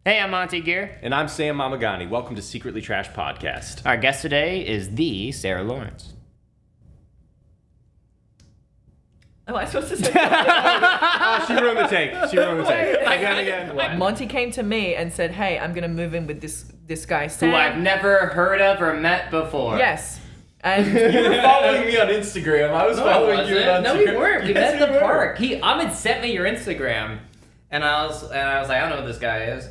Hey, I'm Monty, Geer. And I'm Sam Mamaghani. Welcome to Secretly Trash Podcast. Our guest today is the Sarah Lawrence. Am I supposed to say She ruined the take. Again. What? Monty came to me and said, hey, I'm going to move in with this guy, Sam. Who I've never heard of or met before. Yes. And You were following me on Instagram. I was following you on Instagram. No, we weren't. We met Yes, at the we were. park. Ahmed sent me your Instagram, and I was like, I don't know who this guy is.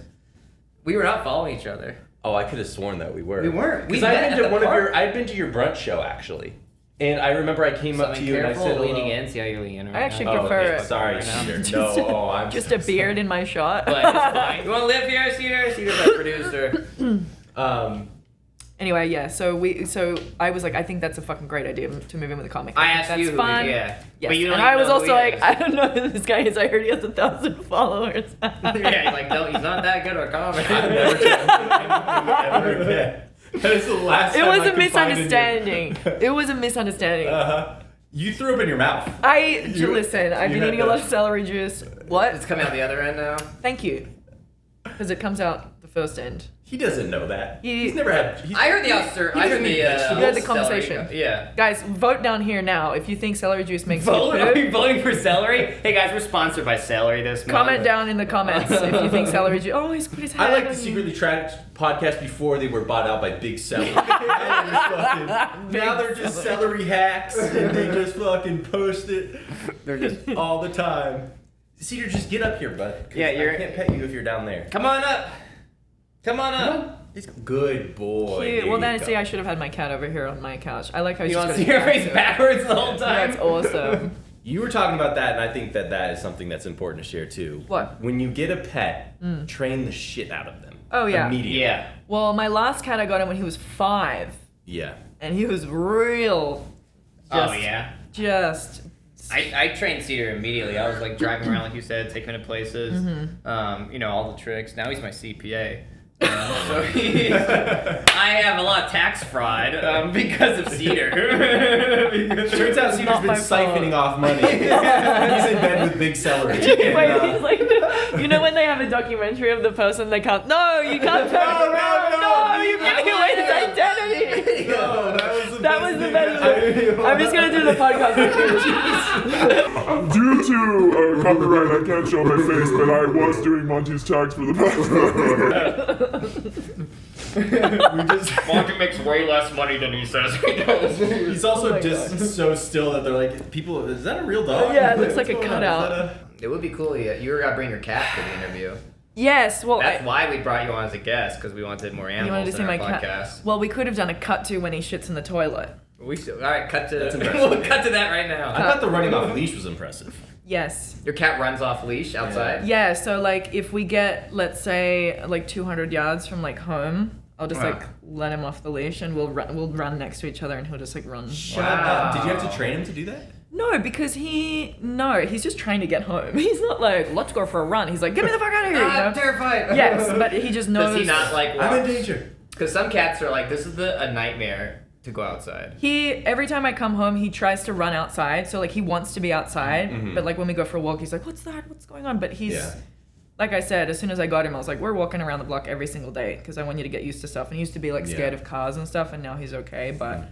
We were not following each other. Oh, I could have sworn that we were. We weren't. We Because met at the park. I'd been to your brunch show actually, and I remember I came up to you and I said, leaning hello. in. See how you're leaning in right I actually now? prefer okay. it. Sorry, Right now. Cedar. No, I'm just a beard in my shot. But it's fine. You want to live here, Cedar? Cedar's my producer. Anyway, yeah, so I was like, I think that's a fucking great idea to move in with a comic. I think asked that's you. fun. Yeah. Yes. But you don't and I was know who also he like, is. I don't know who this guy is. I heard he has 1,000 followers. Yeah, you're like, no, he's not that good at comedy. I've never ever met. That is the last It time was I a confided in you. misunderstanding. It was a misunderstanding. You threw up in your mouth. Listen, I've been had eating a lot of celery juice. What? It's coming out the other end now. Thank you. Because it comes out the first end. He doesn't know that. He- He's never had. I heard the outside. I heard the. You had the celery conversation. guy. Yeah. Guys, vote down here now if you think celery juice makes Vote? you Are poop. you voting for celery? Hey guys, we're sponsored by celery this month. Comment down in the comments if you think celery juice. Oh, he's put his head I like the on Secretly Trash podcast before they were bought out by Big Celery. Now they're just celery hacks and they just fucking post it. They're just all the time. Cedar, just get up here, bud. 'Cause Yeah, I can't pet you if you're down there. Come on up. Come on up. He's a good boy. Cute. There Well, you then go. see, I should have had my cat over here on my couch. I like how You she's want got to a see your cat face too. backwards the whole time? That's awesome. You were talking about that, and I think that is something that's important to share too. What? When you get a pet, train the shit out of them. Oh, yeah. Immediately. Yeah. Well, my last cat I got him when he was 5, Yeah. and he was real. Oh yeah. Just. I trained Cedar immediately. I was like driving around, like you said, taking him to places. Mm-hmm. All the tricks. Now he's my CPA. So I have a lot of tax fraud because of Cedar. Turns out Cedar's not been my siphoning fault. off money. He's in bed with Big Celery. Wait, he's like, you know when they have a documentary of the person they can't. No, you can't. No, you're giving away his identity. No, That was the best. I'm just gonna do the podcast with you. Due to copyright, I can't show my face, but I was doing Monty's tags for the podcast. Monty makes way less money than he says he does. He's also my just so still that they're like, people, is that a real dog? Yeah, it looks like What's a going on? cutout. Is It would be cool. You were gonna bring your cat to the interview. Yes, well, That's why we brought you on as a guest, because we wanted more you animals wanted to see in our my podcast. cat. Well, we could have done a cut to when he shits in the toilet. We still, all right, cut to That's impressive. we'll cut to that right now. I thought the running off leash was impressive. Yes. Your cat runs off leash outside. Yeah, so like if we get, let's say, like 200 yards from like home, I'll just like let him off the leash and we'll run next to each other and he'll just like run. Shut up. Did you have to train him to do that? No, because he's just trying to get home. He's not like, let's go for a run. He's like, get me the fuck out of here. I'm terrified. Yes, but he just knows. Does he not like? I'm in danger. Because some cats are like, this is a nightmare to go outside. Every time I come home, he tries to run outside. So like he wants to be outside, but like when we go for a walk, he's like, what's that? What's going on? But he's, like I said, as soon as I got him, I was like, we're walking around the block every single day because I want you to get used to stuff. And he used to be like scared of cars and stuff, and now he's okay. But,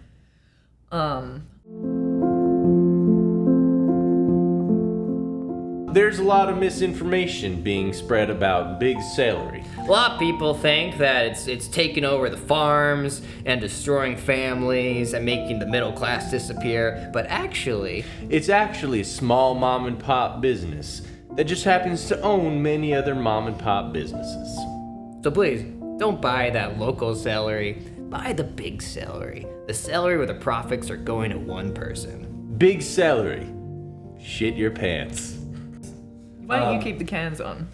There's a lot of misinformation being spread about Big Celery. A lot of people think that it's taking over the farms and destroying families and making the middle class disappear, but actually, It's actually a small mom and pop business that just happens to own many other mom and pop businesses. so please, don't buy that local celery. Buy the big celery. The celery where the profits are going to one person. Big Celery. Shit your pants. why don't you keep the cans on?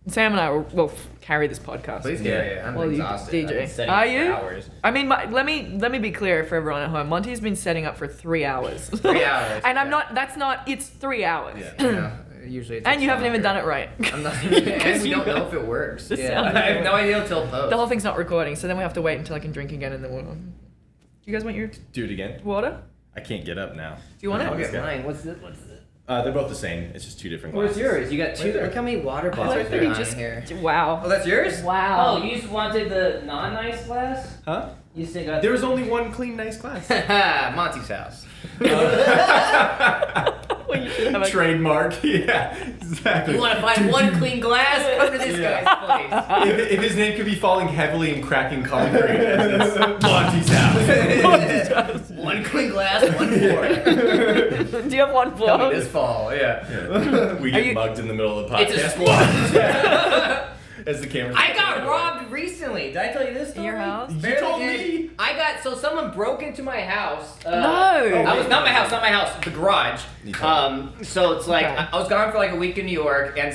Sam and I will carry this podcast. Please carry it. I'm Well, you exhausted. I've been DJ. setting Are for you? hours. I mean, let me be clear for everyone at home. Monty's been setting up for 3 hours. 3 hours. And I'm yeah. not. That's not. It's 3 hours. Yeah, usually. And you haven't even done it right. I'm not. And we don't know if it works. This Yeah. sounds I have like- no idea until post. The whole thing's not recording, so then we have to wait until I can drink again, and then we'll. Do you guys want your Do it again. water? I can't get up now. Do you want I'll it? get mine. What's it? They're both the same. It's just 2 different Where's glasses. yours? You got 2. Right there. Look how many water I bottles like that are he on just. here. Wow. Oh, that's yours? Wow. Oh, you just wanted the non-nice glass? Huh? You still got There was only one clean, nice glass. Monty's house. Well, you should have a- Trademark. Yeah, exactly. You want to find one clean glass? Come to this Yeah. guy's place. If his name could be falling heavily and cracking concrete, it's Monty's house. One clean glass, one pour. Do you have one Coming blow? this fall, yeah. We Are get you- mugged in the middle of the podcast. It's a squad. As the camera. I got robbed recently. Did I tell you this story? In your house? You Barely told did. me. I got someone broke into my house. No. I was not my house, the garage. You told So it's like Okay. I was gone for like a week in New York, and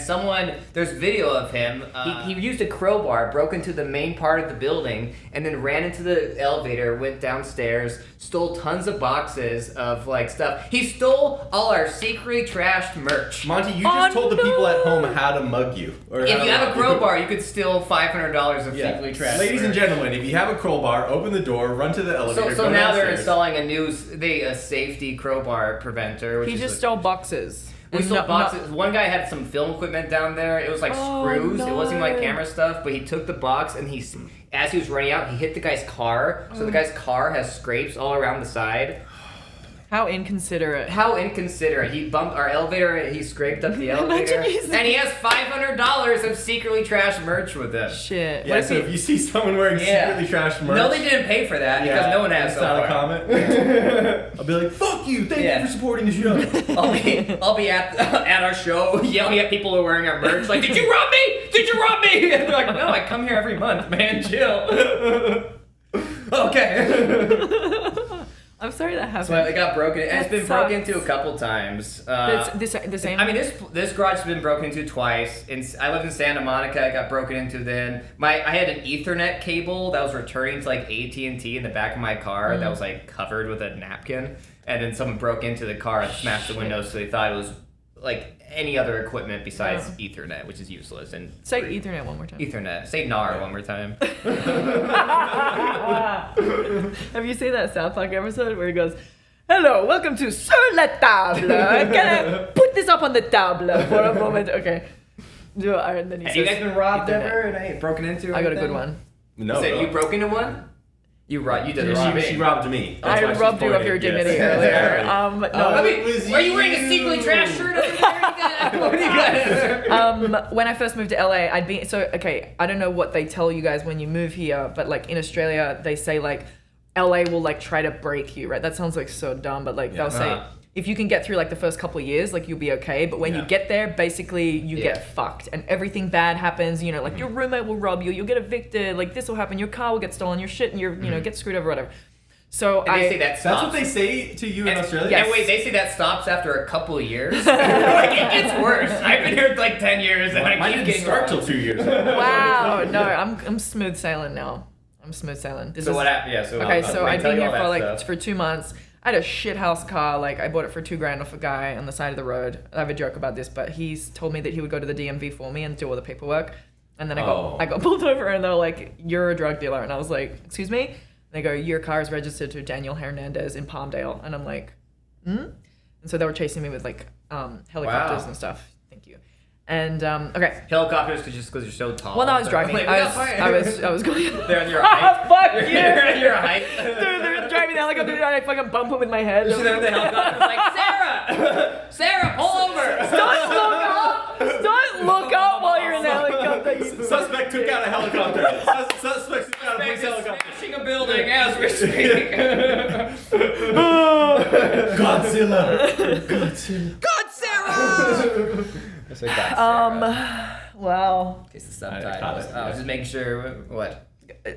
there's video of him. He used a crowbar, broke into the main part of the building, and then ran into the elevator, went downstairs, stole tons of boxes of like stuff. He stole all our secretly trashed merch. Monty, you just told the people at home how to mug you. Or If how you to have a rob you. crowbar, you could steal $500 of Yeah. secretly trashed Ladies and merch. gentlemen, if you have a crowbar, open the door, run to the elevator. So go now they're downstairs. installing a safety crowbar preventer. Which He is just like, stole boxes. We And stole no- boxes. One guy had some film equipment down there. It was like Oh, screws. It wasn't like no. camera stuff. But he took the box and as he was running out, he hit the guy's car. So the guy's car has scrapes all around the side. How inconsiderate. How inconsiderate! He bumped our elevator. He scraped up the elevator, Imagine he's- and he has $500 of secretly trashed merch with him. Shit. Yeah, so if you see someone wearing Yeah. secretly trashed merch. No, they didn't pay for that because no one has it's so not far. a comment. I'll be like, fuck you, thank Yeah. you for supporting the show. I'll be at our show yelling at people who are wearing our merch like, "Did you rob me? Did you rob me?" And they're like, "No, I come here every month, man. Chill." Okay. I'm sorry that happened. So it got broken, and it's That been broken sucks. into a couple times. It's the same. I mean, this garage has been broken into twice. I lived in Santa Monica. It got broken into then. I had an Ethernet cable that was returning to like AT&T in the back of my car that was like covered with a napkin, and then someone broke into the car and smashed the windows, so they thought it was like any other equipment besides Ethernet, which is useless. And Say Ethernet one more time. Ethernet. Say NAR one more time. Have you seen that South Park episode where he goes, "Hello, welcome to Sur la Table. Can I put this up on the table for a moment?" Okay. And then he Have says, you guys been robbed Ethernet. ever and broken into? Or I got a good anything? one. No, Said bro. you broke into one? You did the robbing. She robbed me. That's I why she's robbed you of pointing, your dignity yes. earlier. Exactly. No. I mean, It was were you wearing a you. secretly trash shirt over there? What do you got? When I first moved to LA, I don't know what they tell you guys when you move here, but like in Australia, they say like LA will like try to break you, right? That sounds like so dumb, but like they'll say Uh-huh. if you can get through like the first couple of years, like you'll be okay. But when you Yeah. get there, basically you Yeah. get fucked and everything bad happens. You know, like your roommate will rob you, you'll get evicted, like this will happen, your car will get stolen, your shit, and you know get screwed over, whatever. So And they say that That's stops. what they say to you in And, Australia? Yes. and wait, they say that stops after a couple of years? Like, it gets worse. I've been here like 10 years and I Mine keep didn't getting start robbed. till 2 years. wow, no, I'm smooth sailing now. I'm smooth sailing. This So is, what happened? Yeah, so Okay, I'll so I've tell been you here all for that like stuff. for 2 months. I had a shit house car. Like I bought it for $2,000 off a guy on the side of the road. I have a joke about this, but he's told me that he would go to the DMV for me and do all the paperwork. And then I got pulled over and they were like, "You're a drug dealer," and I was like, "Excuse me?" And they go, "Your car is registered to Daniel Hernandez in Palmdale," and I'm like, "Hmm?" And so they were chasing me with like helicopters Wow. and stuff. Thank you. And okay. Helicopters just because you're so tall. Well, no, I was driving. Like, I was going. They're at your height. Fuck you! You're a height. They're driving the helicopter and I fucking bump it with my head. So then the helicopter's like, Sarah! Sarah, pull over! Don't look up! Don't look up while you're in the helicopter. you Suspect took out a helicopter. Suspect took out a police helicopter. Smashing a building as we're speaking. Godzilla. God, Sarah! I said God, Sarah. Wow. It's the I subtitles. caught it, I was just making sure. What?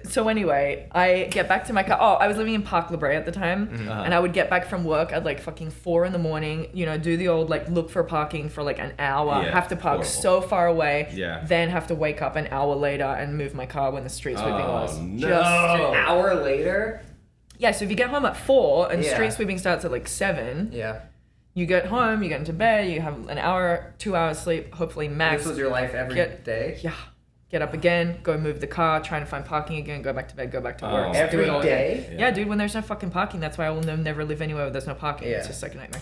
So anyway, I get back to my car. Oh, I was living in Park La Brea at the time, and I would get back from work at like fucking 4 a.m. You know, do the old like look for parking for like an hour. Yeah, have to park horrible. so far away. Yeah. Then have to wake up an hour later and move my car when the street sweeping was. no. Just An hour later? yeah. So if you get home at 4 and Yeah. street sweeping starts at like 7, Yeah. you get home, you get into bed, you have an hour, 2 hours sleep, hopefully max. This was your life every day. Yeah. get up again, go move the car, trying to find parking again, go back to bed, go back to work. Every do it all day? again. Yeah, dude, when there's no fucking parking, that's why I will never live anywhere where there's no parking. Yeah. It's just like a nightmare.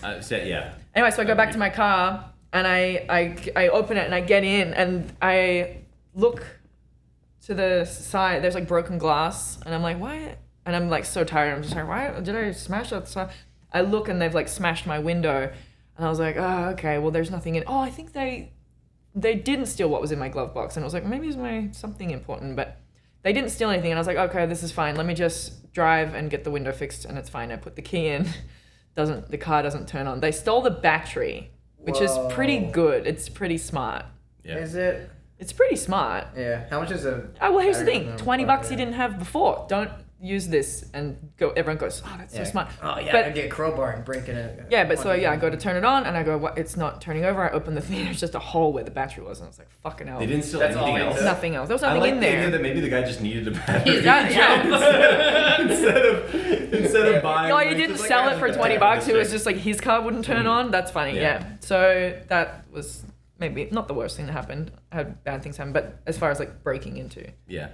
Anyway, so I go back to my car and I open it and I get in and I look to the side. There's like broken glass and I'm like, why? And I'm like so tired. I'm just like, why did I smash that? So I look and they've like smashed my window and I was like, oh, okay, well there's nothing in. Oh, I think they didn't steal what was in my glove box. And I was like, maybe it's something important, but they didn't steal anything. And I was like, okay, this is fine. Let me just drive and get the window fixed and it's fine. I put the key in. The car doesn't turn on. They stole the battery, which is pretty good. It's pretty smart. Yeah. Is it? It's pretty smart. Yeah. How much is it? Oh, well, here's the thing. $20 you didn't have before. Don't use this and go. Everyone goes, oh, that's so smart. Oh yeah, but, I get a crowbar and breaking it. Yeah, but so yeah, I go to turn it on and I go, what? It's not turning over. I open the thing. It's just a hole where the battery was, and I was like, fucking hell. They didn't steal anything else. Nothing else. There was nothing in the there. idea that maybe the guy just needed a battery. instead of buying. No, he didn't sell it for $20. It was just like his car wouldn't turn on. That's funny. Yeah. So that was maybe not the worst thing that happened. I had bad things happen, but as far as like breaking into. Yeah.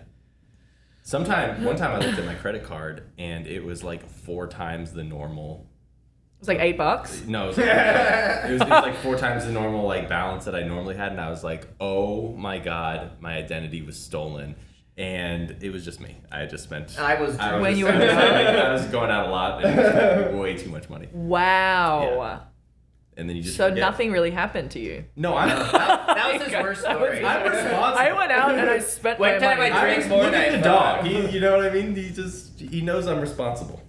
One time I looked at my credit card and it was like 4 times the normal. It was like $8? No, it was like 4 times the normal like balance that I normally had, and I was like, oh my god, my identity was stolen. And it was just me. I had just spent. I was going out a lot and spent way too much money. Wow. Yeah. And then you just forget. Nothing really happened to you. No, that was his worst story. I'm responsible. I went out and I spent my money. I drank more than I the dog. You know what I mean? He knows I'm responsible.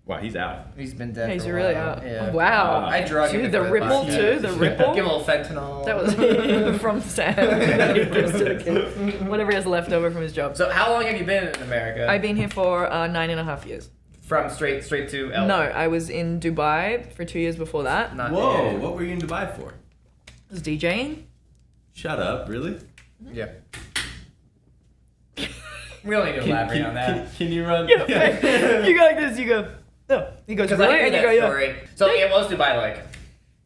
Wow, he's out. He's been dead. He's for a really while. out. Yeah. Wow. I drug him. The ripple too. The ripple. Give him a little fentanyl. That was from Sam. He gives to the kid. Whatever he has left over from his job. So how long have you been in America? I've been here for 9.5 years. From straight to LA? No, I was in Dubai for 2 years before that. Whoa, what were you in Dubai for? I was DJing. Shut up, really? Yeah. We don't need to elaborate on that. Can you run? Yeah. You go like this, you go, no. He goes, really? And you go, story. Yeah. So it was Dubai like?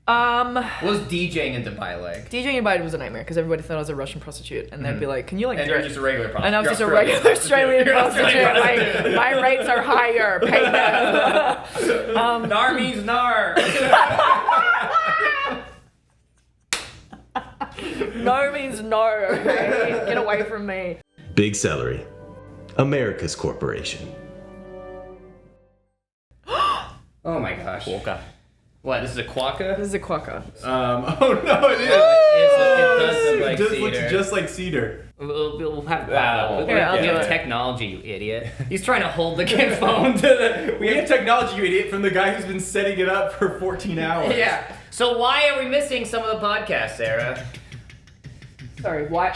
What was DJing in Dubai like? DJing in Dubai was a nightmare because everybody thought I was a Russian prostitute, and they'd be like, "Can you like?" And you're just a regular prostitute. And I was just a regular Australian prostitute. My rates are higher. Pay them. Nar means nar. No means no. Okay? Get away from me. Big Celery, America's corporation. Oh my gosh. Quokka. What? This is a quokka? This is a quokka. Oh no, it is. It does look like just cedar. Looks just like cedar. We'll have Here, I'll do it. Technology, you idiot. He's trying to hold the kid's phone to the... We have technology, you idiot, from the guy who's been setting it up for 14 hours. Yeah. So why are we missing some of the podcasts, Sarah? Sorry, why?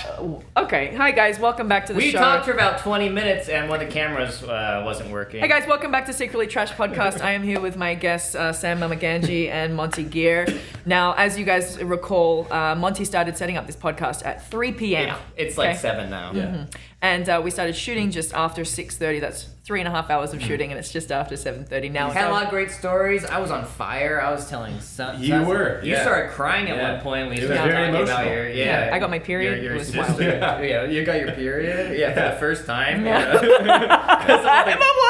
Okay, hi guys, welcome back to the show. We talked for about 20 minutes and when the cameras wasn't working. Hey guys, welcome back to Secretly Trash Podcast. I am here with my guests, Sam Mamaghani and Monty Geer. Now, as you guys recall, Monty started setting up this podcast at 3 p.m. Yeah, it's like 7 now. Yeah. Mm-hmm. And we started shooting just after 6:30. That's 3.5 hours of shooting, and it's just after 7:30 now. You had a lot of great stories. I was on fire. I was telling some. You were. You started crying at one point when you was started very talking about emotional. your. Yeah, I got my period. Your It was sister. wild. Yeah, you got your period. Yeah, for the first time. Yeah.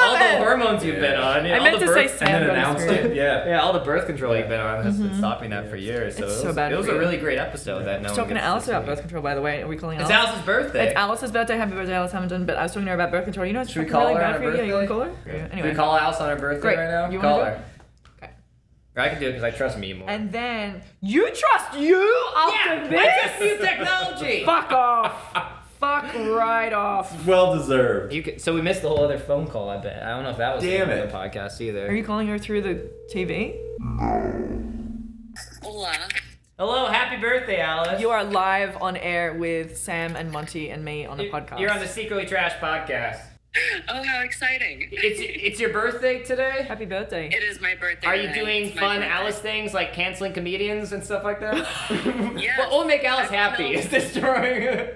All the hormones you've been on. I meant to say And Sam then got his announced period. it. Yeah. Yeah, all the birth control you've been on has been stopping that for years. So It's it so was, bad It was for a you. really great episode that no I was one talking to gets Alice see. about birth control, by the way. Are we calling It's Alice? Alice's birthday. It's Alice's birthday. Happy birthday, Alice Hamilton. But I was talking to her about birth control. You know, it's Should we fucking call really her on bad her for you. You want to birthday? call her? Should Anyway. we call Alice on her birthday Great. right now? You Call wanna do her. Okay. I can do it because I trust me more. And then you trust you after this? I trust new technology. Fuck off. Fuck right off. Well deserved. So we missed the whole other phone call. I bet. I don't know if that was Damn the it. podcast either. Are you calling her through the TV? Hola. Hello, happy birthday, Alice. You are live on air with Sam and Monty and me on a podcast. You're on the Secretly Trash podcast. Oh, how exciting. It's your birthday today? Happy birthday. It is my birthday. Are you tonight. doing It's my fun birthday. Alice things like canceling comedians and stuff like that? Yes. What will make Alice I've happy known- is destroying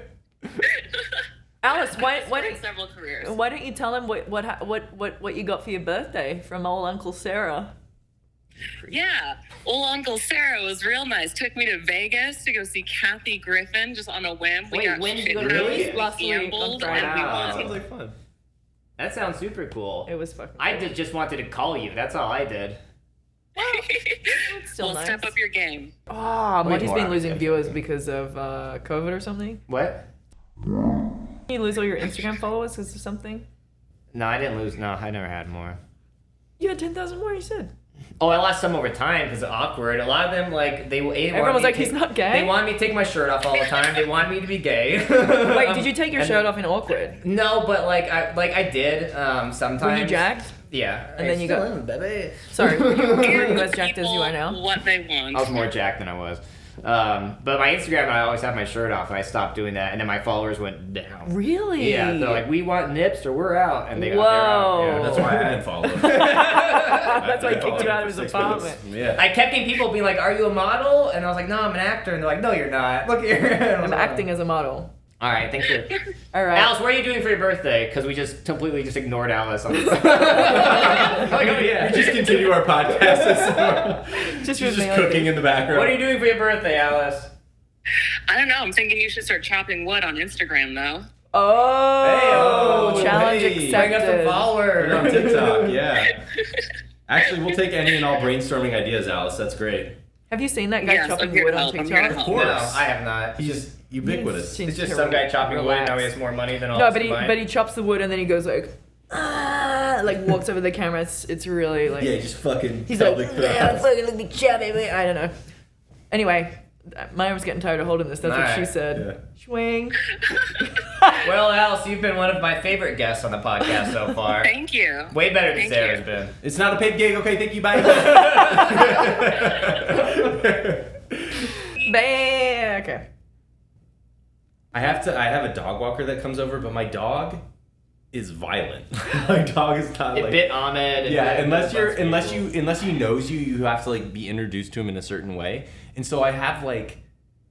Alice, why I've don't started several careers. why don't you tell him what you got for your birthday from old Uncle Sarah? Yeah. Old Uncle Sarah was real nice. Took me to Vegas to go see Kathy Griffin just on a whim. We Wait, got when did you go to shit-faced, Vegas? we Last week on gambled, Friday. and we Wow. won. Sounds like fun. That sounds super cool. It was fucking. I just wanted to call you. That's all I did. Still Well, nice. step up your game. Ah, Monty's more been losing applications. viewers because of COVID or something. What? You lose all your Instagram followers because of something. No, I didn't lose. No, I never had more. You had 10,000 more. You said. Oh, I lost some over time because of awkward. A lot of them, like, Everyone was like, "He's not gay." They wanted me to take my shirt off all the time. They wanted me to be gay. Wait, did you take your And- shirt off in awkward? No, but I did sometimes. Were you jacked? Yeah. And then you got- am, baby. Sorry, were you Give as jacked as you are now? What they want. I was more jacked than I was. But my Instagram, I always have my shirt off, and I stopped doing that, and then my followers went down. Really? Yeah, they're like, we want nips or we're out, and they got Whoa. they're out. That's why I didn't follow. That's why he kicked you out of his apartment. Yeah. I kept getting people being like, "Are you a model?" And I was like, "No, I'm an actor." And they're like, "No, you're not. Look here." And I was I'm like, acting as a model. All right, thank you. All right. Alice, what are you doing for your birthday? Because we just completely just ignored Alice. Like, oh yeah. We just continue our podcast. Just She's with me just like cooking this. in the background. What are you doing for your birthday, Alice? I don't know. I'm thinking you should start chopping wood on Instagram, though. Oh, Hey, challenge hey. Bring us some accepted. followers. Put it on TikTok, yeah. Actually, we'll take any and all brainstorming ideas, Alice. That's great. Have you seen that guy Yes, I'm chopping here wood to on help. I'm here to TikTok? help. No, I have not. He's ubiquitous. He's It's just some guy chopping wood, and now he has more money than all No, of us but combined. he chops the wood and then he goes like, like walks over the camera. It's really like. Yeah, just fucking He's like, pelvic yeah, thrust. fucking look at chubby. I don't know. Anyway, Maya was getting tired of holding this. That's what she Alright. said. Swing. Well, Alice, you've been one of my favorite guests on the podcast so far. Thank you. Way better than Thank Sarah's you. been. It's not a paid gig. Okay, thank you. Bye. Okay. I have a dog walker that comes over, but my dog is violent. My dog is not It like bit Ahmed. yeah, it unless bit a bunch of people. unless he knows you, you have to like be introduced to him in a certain way. And so I have like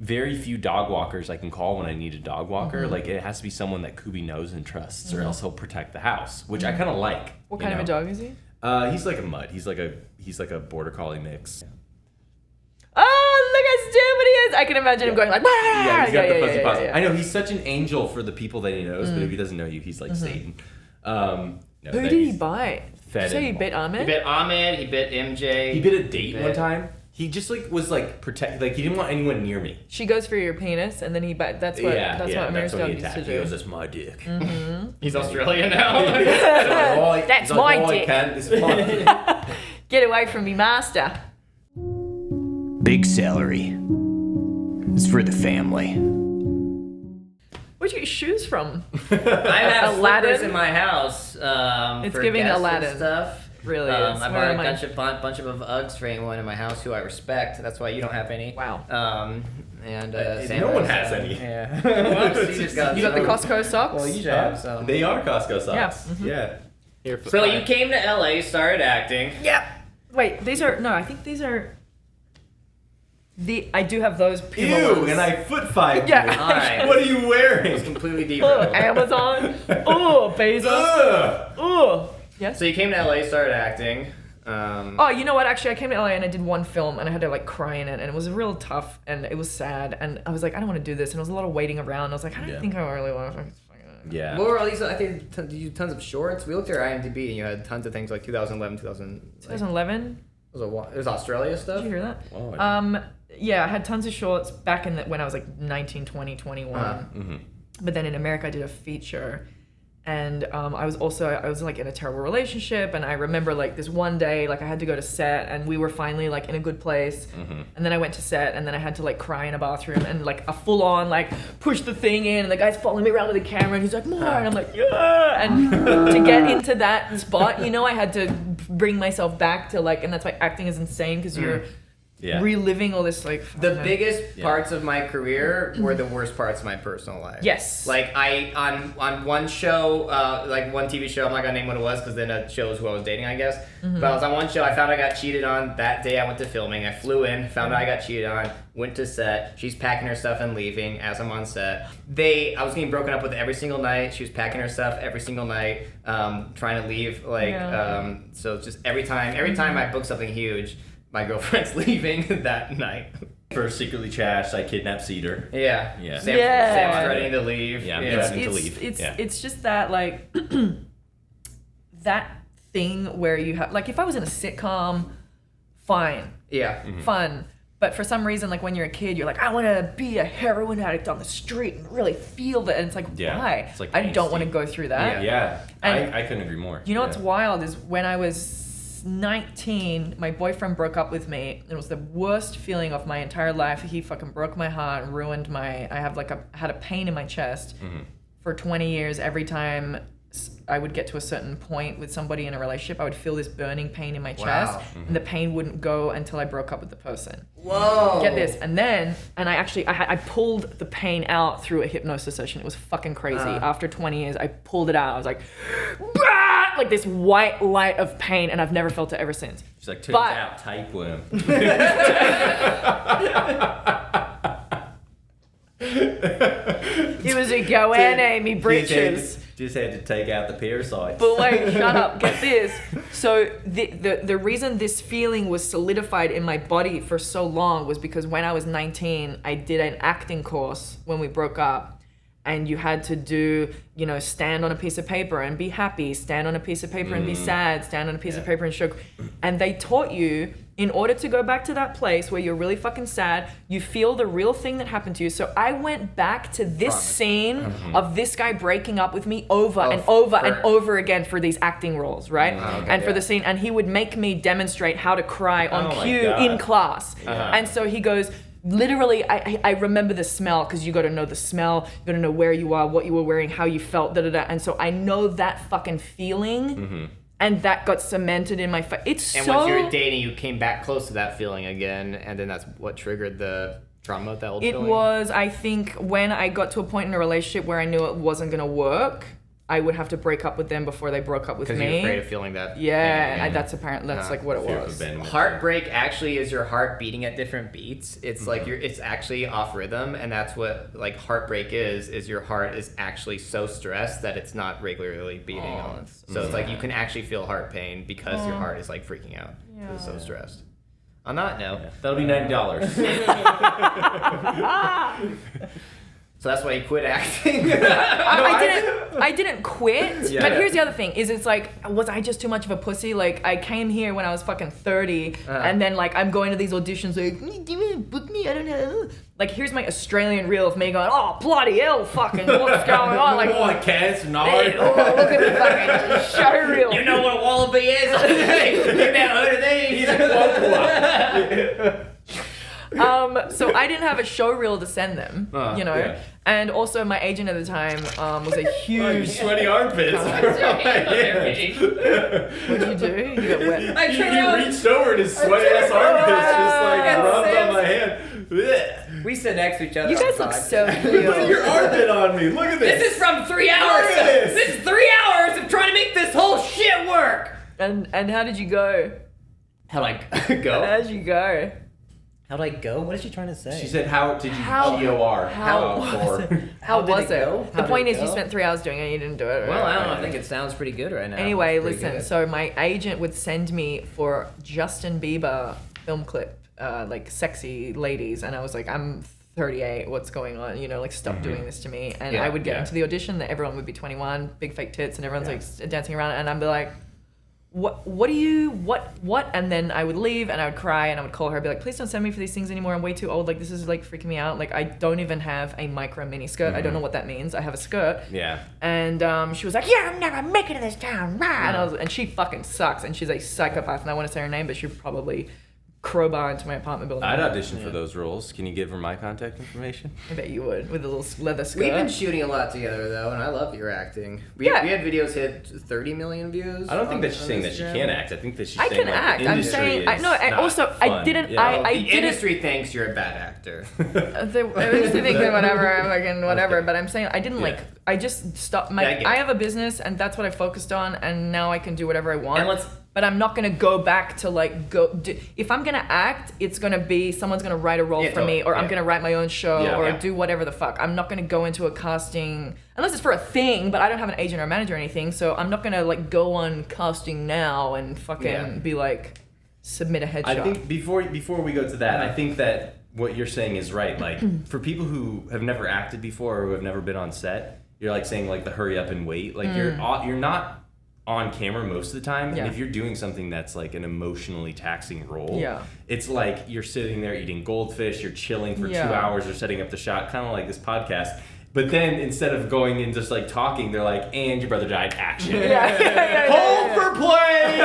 very few dog walkers I can call when I need a dog walker. Mm-hmm. Like it has to be someone that Kubi knows and trusts, or else he'll protect the house, which I kind of like. What you kind of a know? dog is he? He's like a mutt. He's like a border collie mix. Oh, look how stupid he is! I can imagine him going like, Yeah, he's got the fuzzy paws. yeah. I know he's such an angel for the people that he knows, but if he doesn't know you, he's like Satan. No, Who that did he he's- bite? Did you Fed say he him. bit Ahmed? He bit Ahmed, he bit MJ. He bit a date Bit- one time. He just like was like protect, like he didn't want anyone near me. She goes for your penis, and then he bite. That's what. yeah, that's yeah, what Amir's that's what dog he used attacked. to He do. goes, "That's my dick." He's Australian now. That's my dick. It's mine. Get away from me, master. Big celery. It's for the family. Where'd you get your shoes from? I have Aladdin? slippers in my house. It's for giving guests Aladdin. and stuff. Really is. I Where bought a am I? bunch of Uggs for anyone in my house who I respect. That's why you don't have any. Wow. And No Sam one has, has any. Yeah. Well, you just got You got the some. Costco socks? Well, you should have some. They are Costco socks. Yeah, Yeah. Here, So you came to LA, started acting. Yeah. Wait, these are no. I think these are. I do have those Puma Ew, ones. and I foot five. Yeah. you. All right. What are you wearing? It's completely Oh, deep. Amazon. Oh, Bezos. Ugh. Oh. Yes. So you came to LA, started acting. Oh, you know what? Actually, I came to LA and I did one film and I had to like cry in it, and it was real tough and it was sad, and I was like, I don't want to do this, and it was a lot of waiting around. I was like, I don't Yeah. think I really want to. Yeah. What were all these? I think you did tons of shorts. We looked at your IMDb and you had tons of things like 2011, 2000. Like, 2011. it was Australia stuff. Did you hear that? Oh, Yeah, I had tons of shorts back in when I was like 19, 20, 21. mm-hmm. But then in America, I did a feature, and I was like in a terrible relationship, and I remember like this one day, like I had to go to set, and we were finally like in a good place, and then I went to set, and then I had to like cry in a bathroom, and like a full on like push the thing in, and the guy's following me around with the camera, and he's like, more, and I'm like, yeah, and to get into that spot, you know, I had to bring myself back to like, and that's why acting is insane, because you're Yeah. reliving all this like The biggest Yeah. parts of my career were the worst parts of my personal life. Yes. Like I on one show, like one TV show, I'm not gonna name what it was because then it shows who I was dating, I guess. But I was on one show. I found I got cheated on that day. I went to filming. I flew in, found out I got cheated on. Went to set. She's packing her stuff and leaving as I'm on set. I was getting broken up with every single night. She was packing her stuff every single night, trying to leave. Like Yeah. so, just every time I booked something huge. my girlfriend's leaving that night. First secretly trashed, I kidnapped Cedar. Yeah. Yeah. Sam's ready to leave. Yeah, I'm yeah. threatening to leave. It's just that like that thing where you have like if I was in a sitcom, fine. Yeah. Fun. But for some reason, like when you're a kid, you're like, I want to be a heroin addict on the street and really feel that. And it's like, why? It's like I don't angsty. want to go through that. Yeah. And I couldn't agree more. You know what's wild is when I was 19, my boyfriend broke up with me. It was the worst feeling of my entire life. He fucking broke my heart and ruined my. I had a pain in my chest for 20 years. Every time I would get to a certain point with somebody in a relationship, I would feel this burning pain in my chest, and the pain wouldn't go until I broke up with the person. Whoa! Get this, and I pulled the pain out through a hypnosis session. It was fucking crazy. After 20 years, I pulled it out. I was like, bah! Like this white light of pain, and I've never felt it ever since. She's like, turns out, tapeworm. It was a goanna, me breeches. Just had to take out the parasites. But wait, shut up, get this. So the reason this feeling was solidified in my body for so long was because when I was 19, I did an acting course when we broke up. And you had to do, stand on a piece of paper and be happy, stand on a piece of paper and be sad, stand on a piece of paper and show. And they taught you, in order to go back to that place where you're really fucking sad, you feel the real thing that happened to you. So I went back to this scene of this guy breaking up with me over and over again for these acting roles, right? For the scene, and he would make me demonstrate how to cry on cue in class. And so he goes, literally, I remember the smell, because you got to know the smell, you got to know where you are, what you were wearing, how you felt, And so I know that fucking feeling, and that got cemented in my face. And once you were dating, you came back close to that feeling again, and then that's what triggered the trauma of that old feeling? It was, I think, when I got to a point in a relationship where I knew it wasn't going to work, I would have to break up with them before they broke up with me. Because you're afraid of feeling that. That's apparent. That's like what it was. Heartbreak actually is your heart beating at different beats. It's like it's actually off rhythm, and that's what like heartbreak is your heart is actually so stressed that it's not regularly beating on. So it's like you can actually feel heart pain because your heart is like freaking out. Yeah. It's so stressed. On that note, that'll be $90. So that's why you quit acting. I didn't quit. But here's the other thing: it's like, was I just too much of a pussy? Like I came here when I was fucking 30, and then like I'm going to these auditions like, do you want to book me? I don't know. Like here's my Australian reel of me going, oh bloody hell, fucking what's going on? Like oh, cats, no. Hey, look at the fucking show reel. You know what a wallaby is? You never heard of these? So I didn't have a show reel to send them, and also my agent at the time was a huge sweaty armpits. What'd you do? You got wet. He reached over and his sweaty ass armpits just like rubbed on my hand. We sit next to each other. You guys look so real. Put your armpit on me. Look at this. This is from 3 hours. Look at this. This is 3 hours of trying to make this whole shit work. And how did you go? How'd I go? How'd you go? How'd I go? What is she trying to say? She said, how did you G-O-R. How was it? The point is you go? spent 3 hours doing it and you didn't do it. Well, I don't know. I think it sounds pretty good right now. Anyway, listen. So my agent would send me for Justin Bieber film clip, like sexy ladies. And I was like, I'm 38. What's going on? Like stop doing this to me. And I would get into the audition that everyone would be 21, big fake tits. And everyone's like dancing around. And I'd be like, what, and then I would leave and I would cry and I would call her, be like, please don't send me for these things anymore. I'm way too old. Like, this is like freaking me out. Like, I don't even have a micro mini skirt. I don't know what that means. I have a skirt. Yeah. And she was like, yeah, I'm never making it in this town. And she fucking sucks. And she's a psychopath. And I want to say her name, but she'd probably crowbar into my apartment building. I'd audition for those roles. Can you give her my contact information? I bet you would, with a little leather skirt. We've been shooting a lot together, though, and I love your acting. We had videos hit 30 million views. I don't think that she's saying that she can't act. I think that she's saying I can act. I'm saying, I didn't. The industry thinks you're a bad actor. The industry thinks whatever, but I'm saying I didn't I just stopped. I have a business, and that's what I focused on, and now I can do whatever I want. But I'm not gonna go back to if I'm gonna act, it's gonna be someone's gonna write a role for me, or I'm gonna write my own show, do whatever the fuck. I'm not gonna go into a casting unless it's for a thing. But I don't have an agent or manager or anything, so I'm not gonna go on casting now and fucking be like, submit a headshot. I think before we go to that, I think that what you're saying is right. Like for people who have never acted before or who have never been on set, you're like saying like the hurry up and wait. Like you're not on camera most of the time, and if you're doing something that's like an emotionally taxing role, it's like you're sitting there eating goldfish, you're chilling for 2 hours, or setting up the shot, kind of like this podcast. But then instead of going and just like talking, they're like, "And your brother died." Action. Hold for play.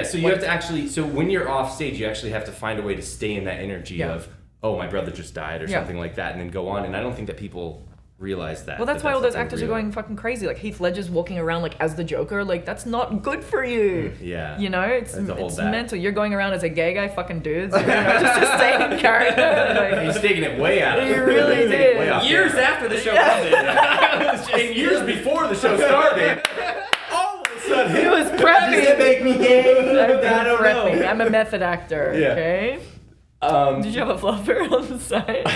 So you have to actually. So when you're off stage, you actually have to find a way to stay in that energy of, "Oh, my brother just died," or something like that, and then go on. And I don't think that people realize that. Well, that's why all those actors are going fucking crazy. Like Heath Ledger's walking around like as the Joker. Like that's not good for you. You know, it's mental. You're going around as a gay guy fucking dudes. You know, just to stay in character. Like, he's taking it way out. He really did. Years after the show ended. And years before the show started. All of a sudden, he was prepping. Does it make me gay? I don't know. I'm a method actor. Okay. Did you have a fluffer on the side?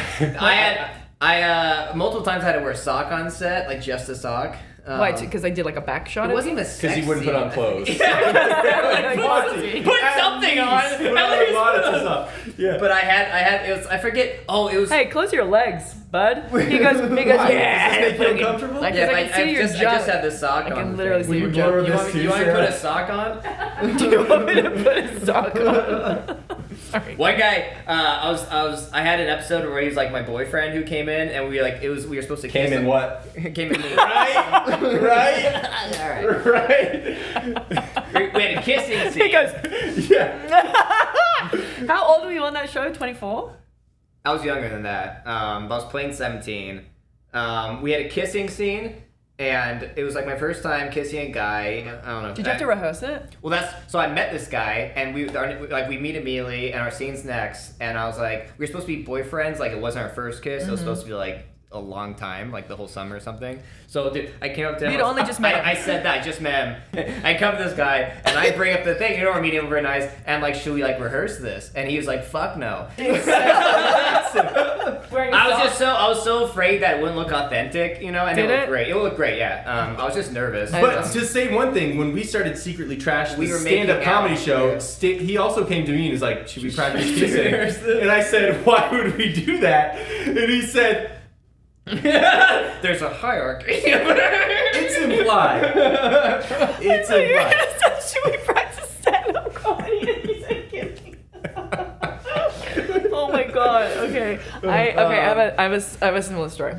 I multiple times had to wear a sock on set, like just a sock. Why? Because I did like a back shot. It wasn't even because you wouldn't put on clothes. Put something on. But I had. It was. I forget. Oh, it was. Hey, close your legs, bud. He goes. Does this make you uncomfortable? Like, I can see your junk. I just had this sock on. I can literally see your junk. You want me to put a sock on? Do you want me to put a sock on? Sorry. One guy, I had an episode where he was like my boyfriend who came in, and we were supposed to kiss him. What? Came in me. Right. We had a kissing scene. He goes. Yeah. How old were you on that show? 24. I was younger than that. I was playing 17. We had a kissing scene. And it was like my first time kissing a guy. I don't know. Did you have to rehearse it? Well, so I met this guy, and we meet immediately, and our scene's next. And I was like, we were supposed to be boyfriends. Like it wasn't our first kiss. It was supposed to be like a long time, like the whole summer or something. So dude, I came up to him. You'd only just met him. I said that I just met him. I come to this guy, and I bring up the thing. You know, we're meeting him very nice, and I'm like, should we like rehearse this? And he was like, fuck no. I was so afraid that it wouldn't look authentic, you know, and it looked great. It would look great, yeah. I was just nervous. But to say one thing, when we started Secretly Trashed, the stand-up comedy show, he also came to me and was like, should we practice kissing? And I said, why would we do that? And he said, there's a hierarchy. It's implied. It's implied. Should we practice stand-up comedy? And he said, kissing. Oh my god. Okay. I have a similar story.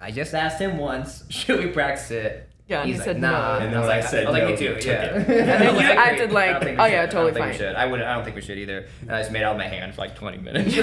I just asked him once, should we practice it? Yeah, and he's he said like, nah. no. And then I said no, me too. Yeah. And then you acted like, oh yeah, totally fine. I don't think we should either. And I just made out with my hand for like 20 minutes.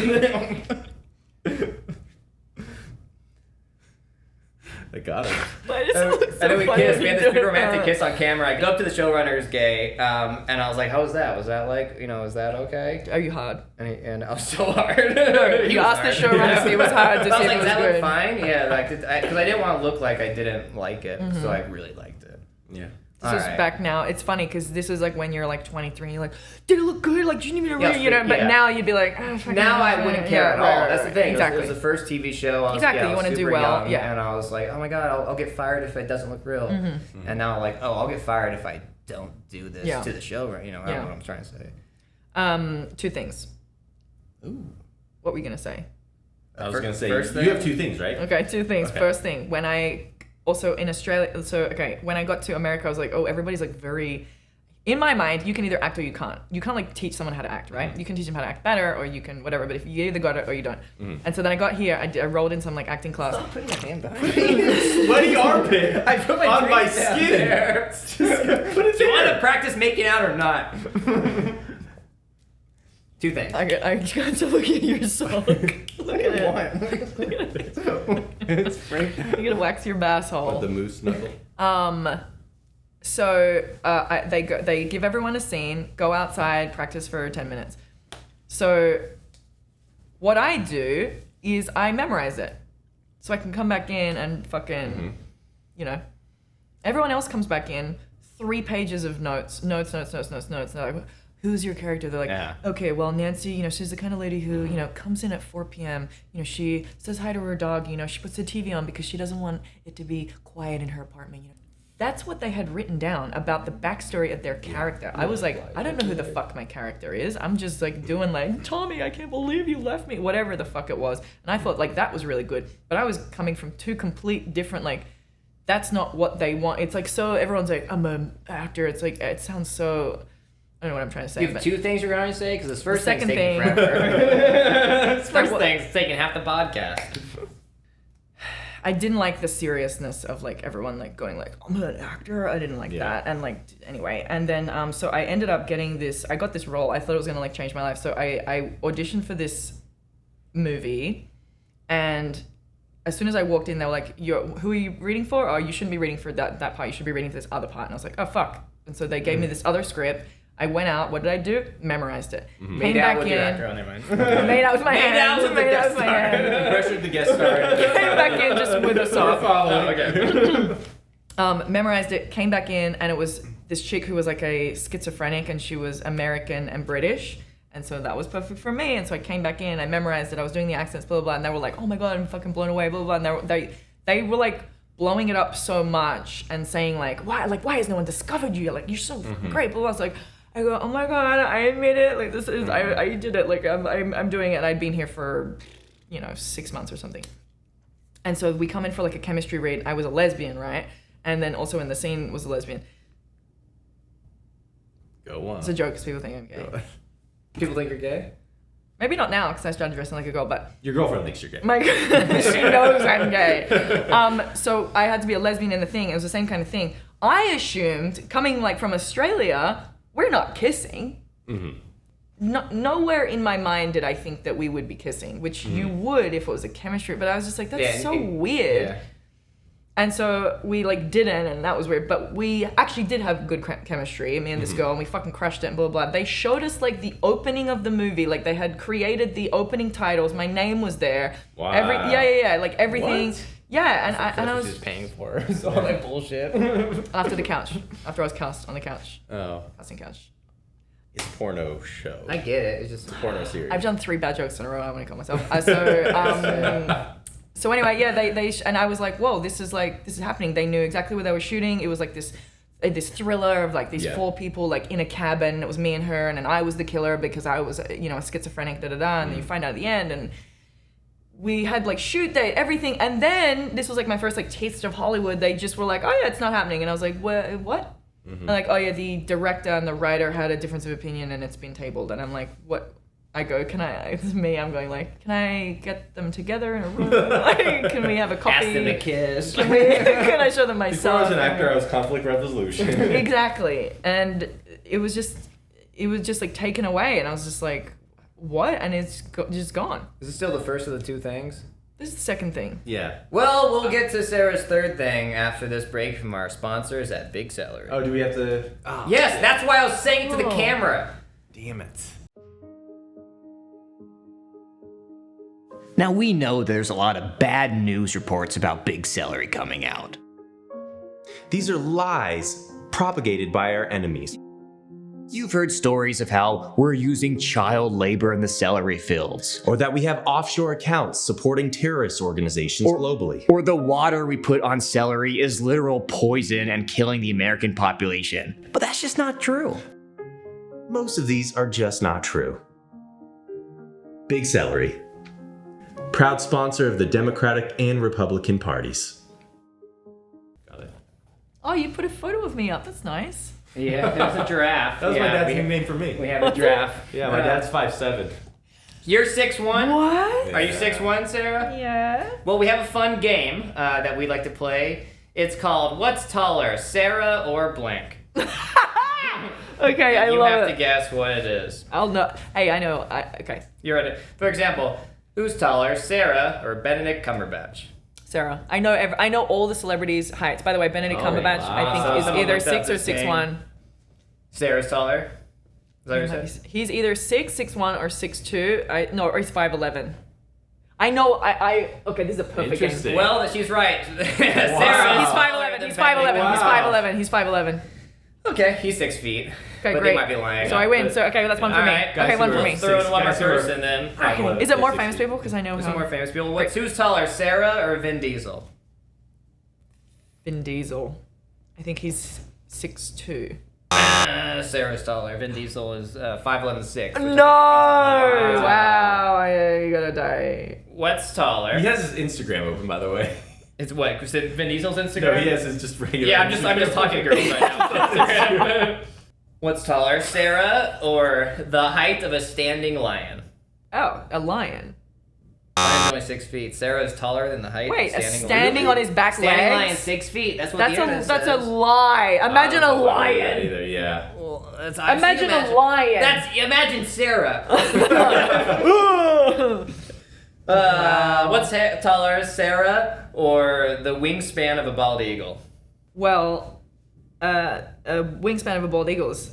I got it. And then we kissed. We had this big romantic kiss on camera. I go up to the showrunner's gay, and I was like, "How was that? Was that like, you know, is that okay?" Are you hard? And I was so hard. You asked the showrunner if it was hard to see if it was that good. look fine? Yeah, like because I didn't want to look like I didn't like it, so I really liked it. Yeah. This is back now. It's funny because this is like when you're like 23 and you're like, did it look good? Like, didn't even really, you know? But now you'd be like, oh, now I wouldn't care at all. That's the thing. Exactly. It was the first TV show. I was, you want to do well. Young, and I was like, oh my god, I'll get fired if it doesn't look real. And now I'm like, oh, I'll get fired if I don't do this to the show, right? You know, I don't know what I'm trying to say. 2 things. Ooh. What were you gonna say? I was gonna say you have 2 things, right? Okay, 2 things. Okay. First thing, when I also in Australia, when I got to America, I was like, oh, everybody's like very. In my mind, you can either act or you can't. You can't like teach someone how to act, right? You can teach them how to act better, or you can whatever. But if you either got it or you don't. And so then I got here, I rolled in some like acting class. Stop putting my hand behind me. Sweaty armpit. I put my on my skin. Do you want to practice making out or not? 2 things. I got to look at your sock. Look at it. It's frank. You gotta wax your bass hole. The moose knuckle. So they give everyone a scene, go outside, practice for 10 minutes. So what I do is I memorize it. So I can come back in and fucking, you know, everyone else comes back in, 3 pages of notes. They're like, who's your character? They're like, okay, well, Nancy, you know, she's the kind of lady who, you know, comes in at 4 p.m. You know, she says hi to her dog. You know, she puts the TV on because she doesn't want it to be quiet in her apartment. You know, that's what they had written down about the backstory of their character. I was like, I don't know who the fuck my character is. I'm just like doing like, Tommy, I can't believe you left me, whatever the fuck it was. And I thought like that was really good. But I was coming from two complete different, like, that's not what they want. It's like, so everyone's like, I'm an actor. It's like, it sounds so, I don't know what I'm trying to say. You have two things you're going to say? Because this first thing's second taking thing- forever. This first thing's taking half the podcast. I didn't like the seriousness of like everyone like going like, I'm an actor. I didn't like that. And like, anyway. And then, so I ended up getting this, I got this role. I thought it was going to like change my life. So I auditioned for this movie, and as soon as I walked in, they were like, who are you reading for? Oh, you shouldn't be reading for that part. You should be reading for this other part. And I was like, oh, fuck. And so they gave me this other script. I went out. What did I do? Memorized it. Made Came out back with in. your actor. Oh, never mind. Made out with my Made hand. out with the Made out guest with my star. hand. Pressured the guest star. Came back in just with a song. Okay. Memorized it, came back in, and it was this chick who was like a schizophrenic, and she was American and British. And so that was perfect for me. And so I came back in, I memorized it, I was doing the accents, blah, blah, blah. And they were like, oh my God, I'm fucking blown away, blah, blah, blah. And they were like blowing it up so much and saying like, why has no one discovered you? Like, you're so fucking great, blah, blah. I was like, I go, oh my God, I admit it. Like, this is, I did it. Like, I'm doing it. And I'd been here for, 6 months or something. And so we come in for like a chemistry read. I was a lesbian, right? And then also in the scene was a lesbian. Go on. It's a joke because people think I'm gay. People think you're gay? Maybe not now because I started dressing like a girl, but Your girlfriend thinks you're gay. she knows I'm gay. So I had to be a lesbian in the thing. It was the same kind of thing. I assumed, coming like from Australia, we're not kissing. Nowhere in my mind did I think that we would be kissing, which you would if it was a chemistry. But I was just like, that's so weird. Yeah. And so we like didn't, and that was weird. But we actually did have good chemistry, me and this girl, and we fucking crushed it and blah, blah, blah. They showed us like the opening of the movie. Like they had created the opening titles. My name was there. Wow. Yeah. Like everything. What? Yeah, and I was just paying for it. All that bullshit. after the couch. After I was cast on the couch. Oh. Casting couch. It's a porno show. I get it. It's just a porno series. I've done 3 bad jokes in a row. I want to call myself. So anyway, yeah, they and I was like, whoa, this is happening. They knew exactly where they were shooting. It was like this thriller of like these 4 people like in a cabin. It was me and her, and then I was the killer because I was a schizophrenic, and then you find out at the end, and we had like shoot date, everything, and then this was like my first like taste of Hollywood. They just were like, oh yeah, it's not happening, and I was like, what? And like, oh yeah, the director and the writer had a difference of opinion, and it's been tabled, and I'm like, what? I go, it's me, I'm going like, can I get them together in a room? Like, can we have a coffee? ask them to kiss. Can I show them myself? Before I was an actor, I was conflict resolution. Exactly. And it was just like taken away, and I was just like, what? And it's just gone. Is it still the first of the 2 things? This is the second thing. Yeah. Well, we'll get to Sarah's third thing after this break from our sponsors at Big Celery. Oh, do we have to? Oh, yes, that's why I was saying to the camera. Damn it. Now we know there's a lot of bad news reports about Big Celery coming out. These are lies propagated by our enemies. You've heard stories of how we're using child labor in the celery fields. Or that we have offshore accounts supporting terrorist organizations globally. Or the water we put on celery is literal poison and killing the American population. But that's just not true. Most of these are just not true. Big Celery. Proud sponsor of the Democratic and Republican parties. Got it. Oh, you put a photo of me up. That's nice. Yeah, there's a giraffe. That was my dad's nickname for me. We have a giraffe. Yeah, my dad's 5'7". You're 6'1"? What? Are you 6'1", Sarah? Yeah. Well, we have a fun game that we like to play. It's called What's Taller, Sarah or Blank? Okay, I you love have it. to guess what it is. I'll know. Hey, I know. Okay. You're ready. For example, who's taller, Sarah or Benedict Cumberbatch? Sarah. I know all the celebrities' heights. By the way, Benedict Cumberbatch, I think, is Someone either looked up 6 or this game. 6'1". Sarah's taller? Is that what you said? He's either 6'1", or 6'2". Or he's 5'11". I know. Okay, this is a perfect game. Interesting. Well, she's right. Sarah He's is taller 5'11". than He's 5'11". Benedict. He's 5'11". He's 5'11". Okay, he's 6 feet. Okay, but great. they might be lying. So I win. So okay, that's one for All me. right, Okay, one for who me. are Throw in one more Guys who are- person then. 5'11". Is it more 6 famous feet. people? Because I know Some how. more famous people. Who's taller, Sarah or Vin Diesel? Vin Diesel. I think he's 6'2". Sarah's taller. Vin Diesel is 5'11", No! Wow, you gotta die. What's taller? He has his Instagram open, by the way. It's what? Is it Vin Diesel's Instagram? No, he has his just regular. Yeah, I'm just talking to girls right now. What's taller, Sarah or the height of a standing lion? Oh, a lion. Lion's only 6 feet. Sarah is taller than the height Wait, of a standing standing on his back Standing legs? lion 6 feet. That's what the internet That's says. a lie. Imagine a lion. Either, yeah. Well, Imagine a lion. Imagine Sarah. What's taller, Sarah or the wingspan of a bald eagle? Well, a wingspan of a bald eagle's.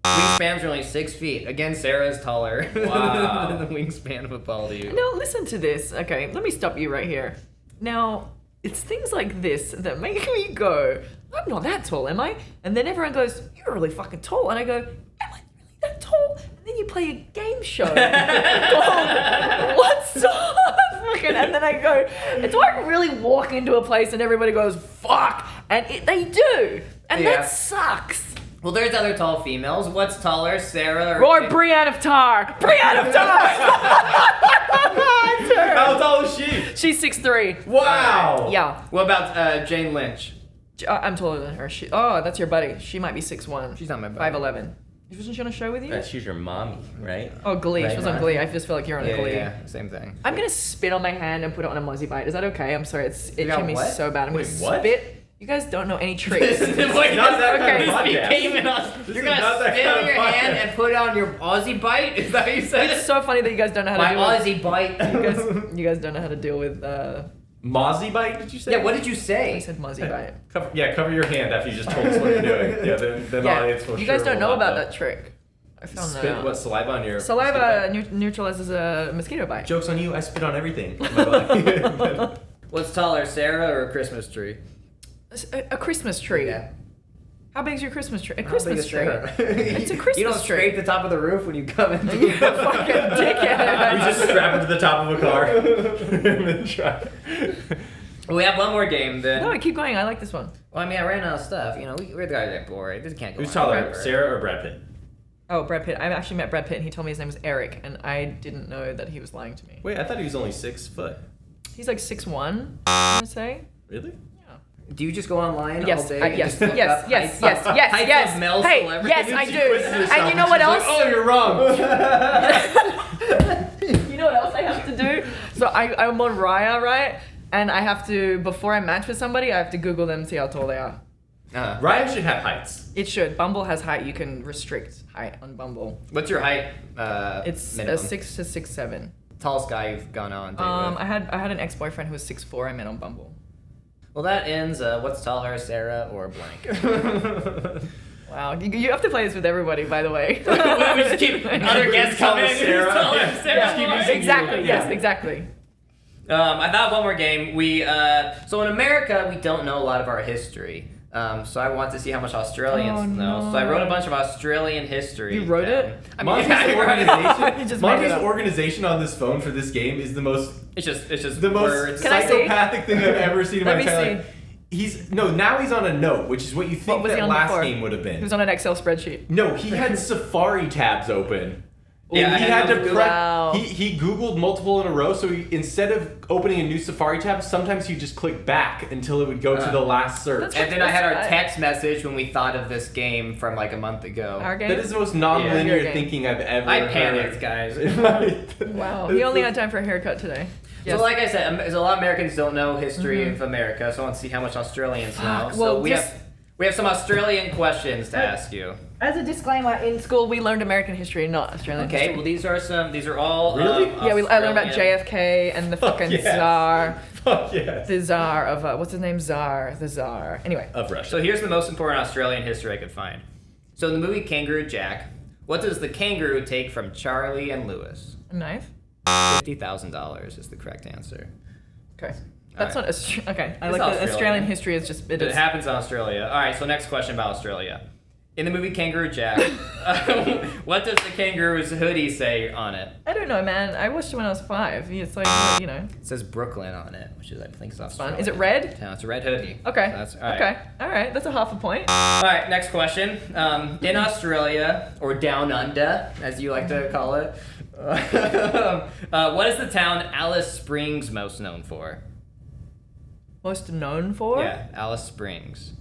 Wingspans are only 6 feet. Again, Sarah's taller Wow. than the wingspan of a bald eagle. No, listen to this. Okay, let me stop you right here. Now, it's things like this that make me go, I'm not that tall, am I? And then everyone goes, you're really fucking tall. And I go, am I really that tall? And then you play a game show called What's Tall? And then I go, do I really walk into a place and everybody goes, fuck? And they do. And Yeah. that sucks. Well, there's other tall females. What's taller, Sarah Or Brienne of Tar. Brienne of Tar! How tall is she? She's 6'3". Wow. Yeah. What about Jane Lynch? I'm taller than her. Oh, that's your buddy. She might be 6'1". She's not my buddy. 5'11". Wasn't she on a show with you? She's your mommy, right? Oh, Glee. Right, she was on right. Glee. I just feel like you're on Glee. Yeah, same thing. I'm gonna spit on my hand and put it on a muzzy bite. Is that okay? I'm sorry. It's You got itching me what? so bad. I'm Wait, gonna what? spit. You guys don't know any tricks. Wait, not that kind of okay. podcast. You're not gonna that spit kind on of your hand podcast. and put it on your Aussie bite? Is that what you said? It's so funny that you guys don't know how to My deal with. Aussie bite. You guys don't know how to deal with. Mozzie bite? Did you say? Yeah. What did you I say? said muzzy bite. Cover your hand after you just told us what you're doing. Yeah, then the audience will. You guys sure don't know will about not that trick. I found that Spit out. what saliva on your Saliva neutralizes a mosquito bite. Joke's on you. I spit on everything. What's taller, Sarah or a Christmas tree? A Christmas tree. Yeah. How big's your Christmas tree? A How big Christmas is tree. Sarah? It's a Christmas You don't tree. scrape the top of the roof when you come into You fucking dickhead. You just strap it to the top of a car and then try. We have one more game then. No, keep going. I like this one. Well, I mean, I ran out of stuff. You know, we're the guys that boring. This can't go Who's on taller, forever. Sarah or Brad Pitt? Oh, Brad Pitt. I've actually met Brad Pitt, and he told me his name was Eric, and I didn't know that he was lying to me. Wait, I thought he was only 6 foot. He's like 6'1", I want to say. Really? Do you just go online Yes, all day? yes, and just look yes, up yes, heights- yes, yes, heights yes. of male Hey, celebrities? yes, I She do. quizzes herself And you know what she's else? Like, oh, you're wrong. You know what else I have to do? So I'm on Raya, right? And I have to, before I match with somebody, I have to Google them, see how tall they are. Ryan should have heights. It should. Bumble has height. You can restrict height on Bumble. What's your height? It's minimum? 6 to 6'7". Tallest guy you've gone on date with. I had an ex-boyfriend who was 6'4". I met on Bumble. Well, that ends. What's taller, Sarah or blank? Wow, you have to play this with everybody, by the way. we just keep other guests coming in. Sarah. Taller, Yeah. Sarah. Just keep Blank. using Exactly. you. Yes. Yeah. Exactly. I thought one more game. So in America, we don't know a lot of our history. So I want to see how much Australians know. So I wrote a bunch of Australian history. You wrote it? I mean, Monty's yeah, I wrote it. organization. made it Monty's up. organization on this phone for this game is the most It's just the most words. Can I see? psychopathic thing I've ever seen in Let my me entire life. Now he's on a note, which is what you What think was he that on last before? game would have He been. was on an Excel spreadsheet. No, he had Safari tabs open. Yeah, And I he had had to those press. Wow. He Googled multiple in a row, so instead of opening a new Safari tab, sometimes you just click back until it would go to the last search. That's And then I had our I- text message when we thought of this game from like a month ago. Our game. That is the most non-linear Yeah. thinking I've ever I heard. panicked, guys. Wow. He only had time for a haircut today. Yes. So like I said, a lot of Americans don't know history of America, so I want to see how much Australians know. So Well, we just- have some Australian questions to ask you. As a disclaimer, in school we learned American history, not Australian Okay, history. well these are all Really? Yeah, I learned about Australian- JFK and the fucking yes. Tsar. Fuck yes. The Tsar of, what's his name? The Tsar. Anyway. Of Russia. So here's the most important Australian history I could find. So in the movie Kangaroo Jack, what does the kangaroo take from Charlie and Lewis? A knife? $50,000 is the correct answer. Okay. That's All not okay. I It's like the Australian. Australian history is just It happens in Australia. All right, so next question about Australia. In the movie Kangaroo Jack, what does the kangaroo's hoodie say on it? I don't know, man. I watched it when I was 5. It's like, you know. It says Brooklyn on it, which is, I think, is Australia. Fun. Is it red? No, it's a red hoodie. Okay. So that's, all right. Okay. All right. That's a half a point. All right, next question. In Australia, or Down Under, as you like to call it, what is the town Alice Springs most known for? Most known for? Yeah, Alice Springs.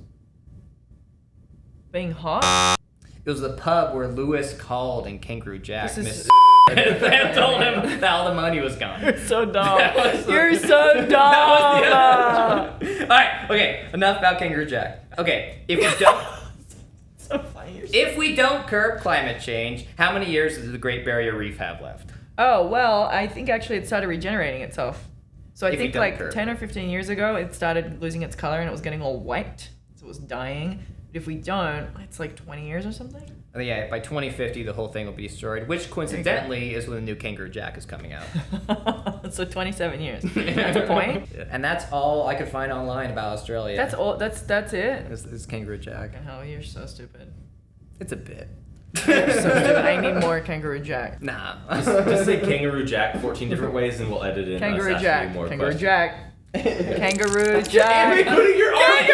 Being hot? It was the pub where Lewis called and Kangaroo Jack This missed is and told him that all the money was gone. You're so dumb. was You're so dumb. That was the Alright, okay, enough about Kangaroo Jack. Okay, if we don't So funny. if we don't curb climate change, how many years does the Great Barrier Reef have left? Oh, well, I think actually it started regenerating itself. So I If you think don't like curb 10 it. or 15 years ago, it started losing its color and it was getting all white. So it was dying. But if we don't, it's like 20 years or something. I think, yeah, by 2050 the whole thing will be destroyed, which coincidentally is when the new Kangaroo Jack is coming out. So 27 years. That's a point. And that's all I could find online about Australia. That's all. That's it. This Kangaroo Jack. Fucking hell, you're so stupid. It's a bit. You're so stupid. I need more Kangaroo Jack. Nah. Just say Kangaroo Jack 14 different ways, and we'll edit in. Kangaroo us asking Jack. you more Kangaroo questions. Jack. Kangaroo Jack. Putting your arm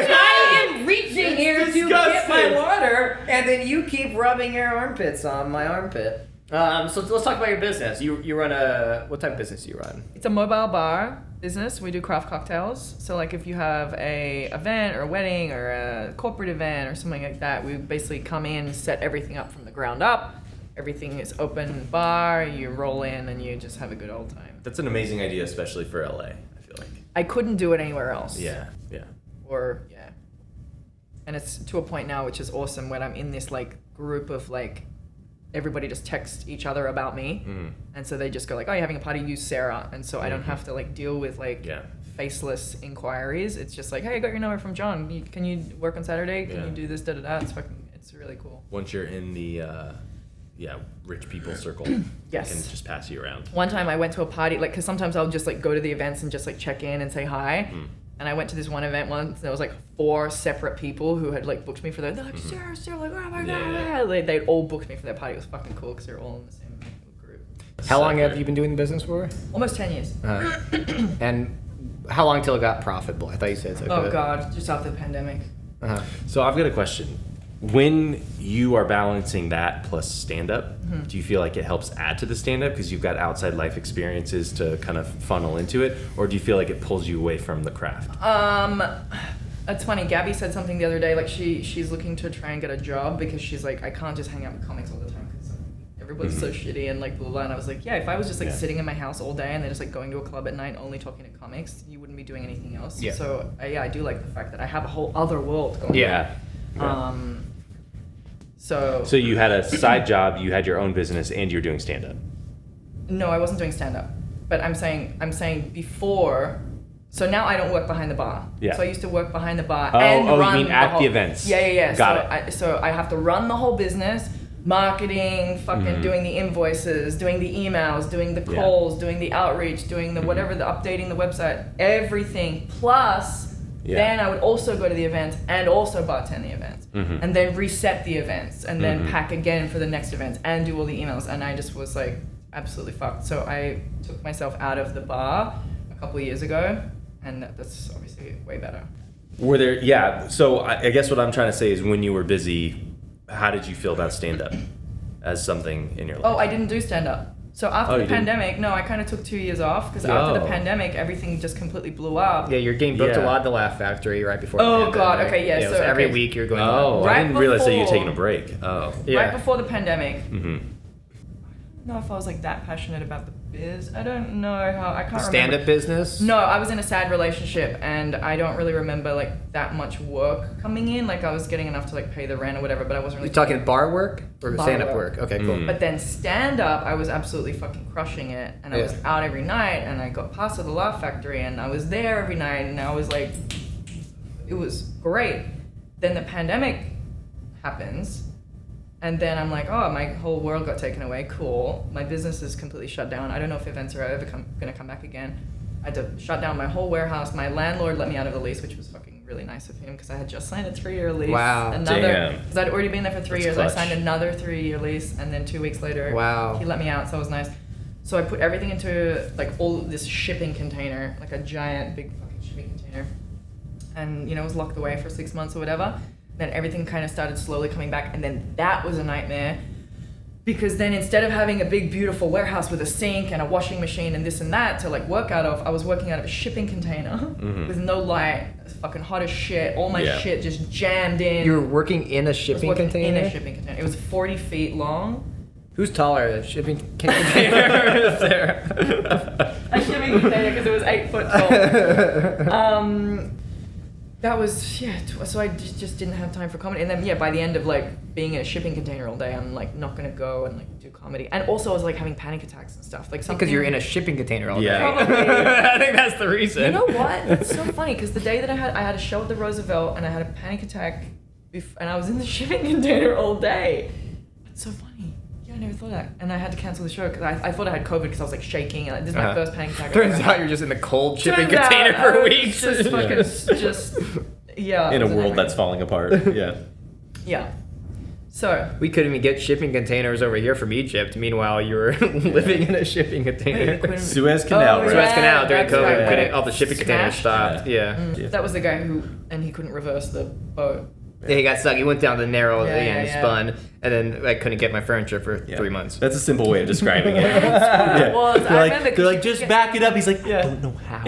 I am reaching here to get my disgusting. water, and then you keep rubbing your armpits on my armpit. So let's talk about your business. You run what type of business do you run? It's a mobile bar business. We do craft cocktails. So like if you have a event or a wedding or a corporate event or something like that, we basically come in, set everything up from the ground up. Everything is open bar. You roll in and you just have a good old time. That's an amazing idea, especially for LA, I feel like. I couldn't do it anywhere else. Yeah. Yeah. And it's to a point now which is awesome when I'm in this like group of like everybody just texts each other about me. And so they just go like, oh, you're having a party, use Sarah. And so I don't have to like deal with like faceless inquiries. It's just like, hey, I got your number from John. Can you work on Saturday? Can you do this, da-da-da? It's really cool. Once you're in the rich people circle, Yes. they can just pass you around. One time I went to a party, like, because sometimes I'll just like go to the events and just like check in and say hi. And I went to this one event once. There was like 4 separate people who had like booked me for their. They're like, Sarah, like, oh my god! They'd all booked me for their party. It was fucking cool because they're all in the same group. How long have you been doing the business for? Almost 10 years. And how long till it got profitable? I thought you said so. Oh god, just after the pandemic. So I've got a question. When you are balancing that plus stand-up, do you feel like it helps add to the stand-up because you've got outside life experiences to kind of funnel into it? Or do you feel like it pulls you away from the craft? It's funny. Gabby said something the other day. Like she's looking to try and get a job because she's like, I can't just hang out with comics all the time because everybody's so shitty and like blah, blah. And I was like, yeah, if I was just like sitting in my house all day and then just like going to a club at night only talking to comics, you wouldn't be doing anything else. Yeah. So I do like the fact that I have a whole other world going on. So you had a side job, you had your own business, and you're doing stand-up. No, I wasn't doing stand-up. But I'm saying before. So now I don't work behind the bar. Yeah. So I used to work behind the bar Oh, and you run mean at the whole, events. Yeah. Got it. So I have to run the whole business, marketing, fucking doing the invoices, doing the emails, doing the calls, doing the outreach, doing the whatever, the updating the website, everything. Plus, then I would also go to the events and also bartend the events. And then reset the events and then pack again for the next events and do all the emails. And I just was like absolutely fucked. So I took myself out of the bar a couple of years ago. And that's obviously way better. Were there, so I guess what I'm trying to say is when you were busy, how did you feel about stand-up as something in your life? Oh, I didn't do stand-up. So after the pandemic, no, I kind of took 2 years off because after the pandemic, everything just completely blew up. Yeah, you're getting booked a lot at the Laugh Factory right before. Oh, the pandemic. God, okay, yeah, So so, every okay. week you're going. Oh, Right I didn't realize that you were before- taking a break. Oh. Yeah. Right before the pandemic. I don't know if I was like that passionate about the biz. I don't know how. I can't remember. Stand-up business. No, I was in a sad relationship and I don't really remember like that much work coming in. Like I was getting enough to like pay the rent or whatever, but I wasn't really. You talking bar work or Bar stand-up work. work? Okay, cool. But then stand-up, I was absolutely fucking crushing it. And I was out every night and I got past to the Laugh Factory and I was there every night and I was like, it was great. Then the pandemic happens. And then I'm like, oh, my whole world got taken away. Cool. My business is completely shut down. I don't know if events are ever going to come back again. I had to shut down my whole warehouse. My landlord let me out of the lease, which was fucking really nice of him because I had just signed a 3-year lease. Wow. Damn. Because I'd already been there for 3 years. clutch. I signed another 3-year lease, and then 2 weeks later, Wow. he let me out, so it was nice. So I put everything into like all this shipping container, like a giant big fucking shipping container, and it was locked away for 6 months or whatever. Then everything kind of started slowly coming back, and then that was a nightmare. Because then instead of having a big beautiful warehouse with a sink and a washing machine and this and that to like work out of, I was working out of a shipping container with no light. It was fucking hot as shit. All my shit just jammed in. You were working in a shipping container? In a shipping container. It was 40 feet long. Who's taller, the shipping container or Sarah? A shipping container because it was 8 foot tall. That was, so I just didn't have time for comedy. And then, by the end of, like, being in a shipping container all day, I'm, like, not going to go and, like, do comedy. And also I was, like, having panic attacks and stuff. Like, something... Because you're in a shipping container all day. Probably. I think that's the reason. You know what? It's so funny, because the day that I had a show at the Roosevelt, and I had a panic attack, and I was in the shipping container all day. It's so funny. Yeah, I never thought of that. And I had to cancel the show, because I thought I had COVID, because I was, like, shaking, and this is my first panic attack. Turns out you're just in the cold shipping container for weeks. Just fucking, In a world that's falling apart. Yeah. Yeah. So. We couldn't even get shipping containers over here from Egypt. Meanwhile, you were living in a shipping container. Suez Canal, right? Suez Canal during that's COVID. right. All the shipping containers stopped. Yeah. That was the guy and he couldn't reverse the boat. Yeah, he got stuck. He went down the narrow Yeah. spun, and then I couldn't get my furniture for 3 months. That's a simple way of describing it. Well, They're like, just back it up. He's like, I don't know how.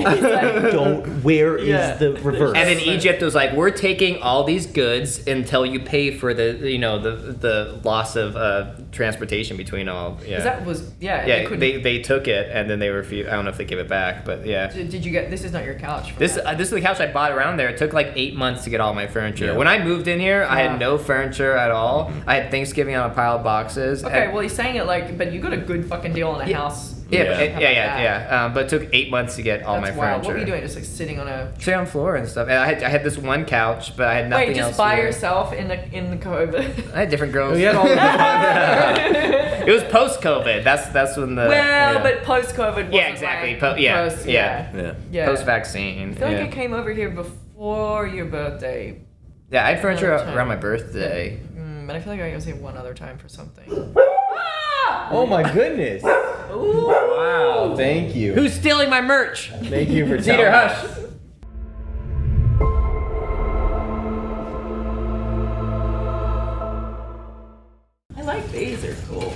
Where is the reverse? And then Egypt was like, we're taking all these goods until you pay for the loss of transportation between all. Yeah. That was They took it and then they refused. I don't know if they gave it back, but yeah. Did you get? This is not your couch. This is the couch I bought around there. It took like 8 months to get all my furniture. Yeah. When I moved in here, I had no furniture at all. I had Thanksgiving on a pile of boxes. Okay, well he's saying it like, but you got a good fucking deal on a house. Yeah. But it took 8 months to get all That's my wild. furniture. What were you doing? Just like sitting on a Sit on the floor and stuff. And I had this one couch, but I had nothing else. Wait, just by here. yourself in the COVID. I had different girls. We had all the It was post-COVID. That's when the but post-COVID. Yeah, exactly. Post-vaccine. I feel like I came over here before your birthday. Yeah, I had furniture Another time. around my birthday. But I feel like I was here one other time for something. Oh my goodness. Ooh. Wow, thank you. Who's stealing my merch? Thank you for telling Geer, us. hush. I like these. They're cool.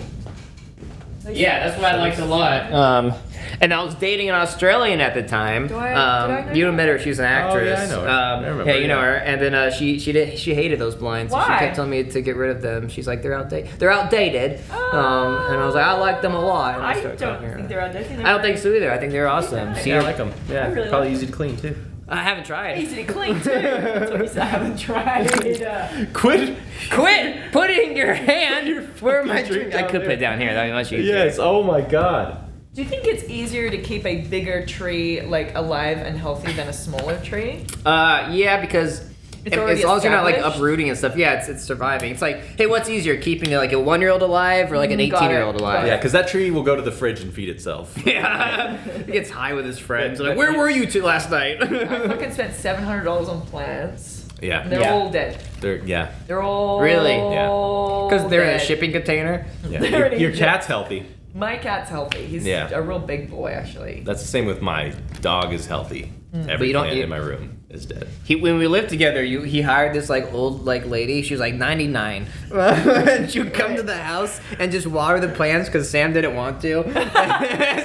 Yeah, that's what I liked a lot. And I was dating an Australian at the time. Did I know you her? met her. She's an actress. I know her. I remember, you know her. And then she hated those blinds. So Why? she kept telling me to get rid of them. She's like, they're outdated. They're outdated. And I was like, I like them a lot. And I started don't talking to her. think they're outdated. I don't think so either. I think they're awesome. Yeah, I like them. Yeah, really probably like easy to clean too. I haven't tried. easy to clean too. That's what he said. I haven't tried. Quit. Quit putting your hand where my drink. I could put it down here. That'd be much easier. Yes. Oh my God. Do you think it's easier to keep a bigger tree like alive and healthy than a smaller tree? Yeah, because It's already as long as you're not like established? uprooting and stuff, yeah, it's surviving. It's like, hey, what's easier, keeping like a 1-year-old alive or like an Got it. 18-year-old alive? Yeah, because that tree will go to the fridge and feed itself. Yeah. He gets high with his friends. Like, where were you two last night? I fucking spent $700 on plants. Yeah. And they're all dead. They're all Really? Yeah. Because they're in a dead. shipping container. Yeah. They're Your, already your dead. cat's healthy. My cat's healthy. He's Yeah. a real big boy, actually. That's the same with my dog. Is healthy. Mm. Every you don't plant eat- in my room is dead. When we lived together, he hired this like old like lady. She was like 99. And she would come to the house and just water the plants because Sam didn't want to.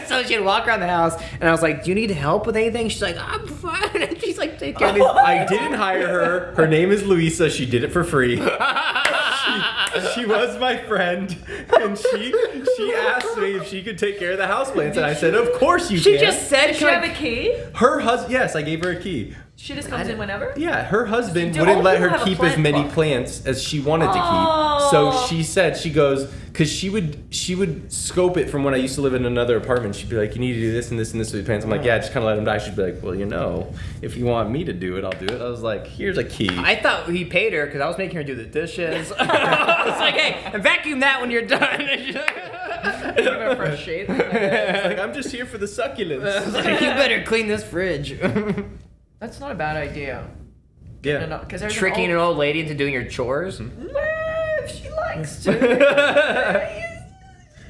So she'd walk around the house, and I was like, "Do you need help with anything?" She's like, "I'm fine." And she's like, "Take care of these." I didn't hire her. Her name is Luisa. She did it for free. She was my friend, and she asked me if she could take care of the houseplants, and I said, "Of course you She can." just said, Does she have a key? Her husband. Yes, I gave her a key. She just comes in whenever? Yeah, her husband Do wouldn't all let people her have a keep as plant many book? plants as she wanted to keep. Oh. So she said, she goes, because she would scope it from when I used to live in another apartment. She'd be like, you need to do this and this and this with your plants. I'm like, yeah, just kind of let them die. She'd be like, well, if you want me to do it, I'll do it. I was like, here's a key. I thought he paid her because I was making her do the dishes. I was like, hey, vacuum that when you're done. Give her a fresh shave. It's like, I'm just here for the succulents. You better clean this fridge. That's not a bad idea. Yeah. Because Tricking an old lady into doing your chores. If she likes to.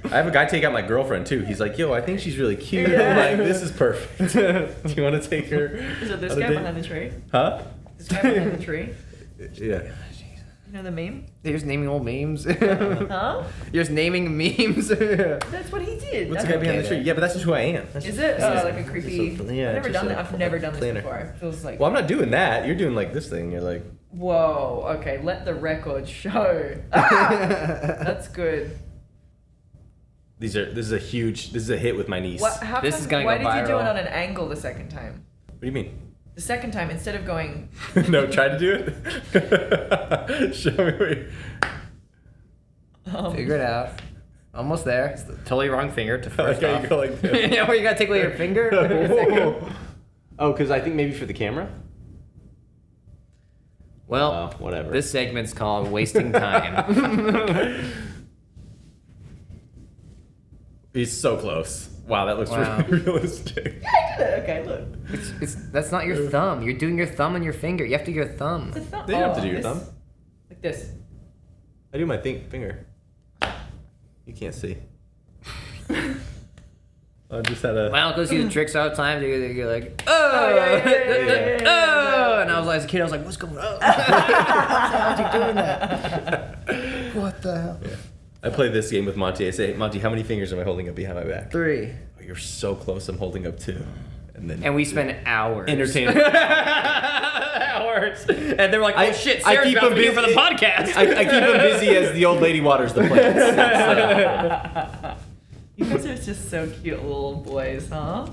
I have a guy take out my girlfriend too. He's like, yo, I think she's really cute. I'm like, this is perfect. Do you want to take her? Is it this on a guy date? behind the tree? Huh? This guy behind the tree? Yeah. You know the meme? You're just naming old memes. Huh? You're just naming memes. That's what he did. What's That's the guy behind the tree? Yeah, but that's just who I am. That's Is just- it like a creepy? Yeah, I've never just done a- that. I've never done this planner. before. It feels like. Well, I'm not doing that. You're doing like this thing. You're like, Whoa. Okay, let the record show. That's good. this is a hit with my niece. What? How This come, is gonna why go did you do viral. it on an angle the second time? What do you mean? The second time, instead of going. No, try to do it. Show me where you... Figure it out. Almost there. It's the totally wrong finger to I first like how off. you go like this. Yeah, where you gotta take away your finger. Oh, because I think maybe for the camera? Well, Whatever. this segment's called Wasting Time. He's so close. Wow, that looks Wow. really realistic. I did it. Okay, look. That's not your thumb. You're doing your thumb on your finger. You have to do your thumb. It's not. You don't have to do your this- thumb. Like this. I do my finger. You can't see. I just had a... My uncles use the tricks all the time. You're like, oh, yeah. oh, and I was like, as a kid, I was like, what's going on? How's he doing that? What the hell? Yeah. I play this game with Monty. I say, Monty, how many fingers am I holding up behind my back? 3. Oh, you're so close. I'm holding up 2. And we spend hours. Entertainment. Hours. And they're like, oh shit, I Sarah's keep about to them be here for the busy- podcast. I keep him busy as the old lady waters the plants. You guys are just so cute little boys, huh?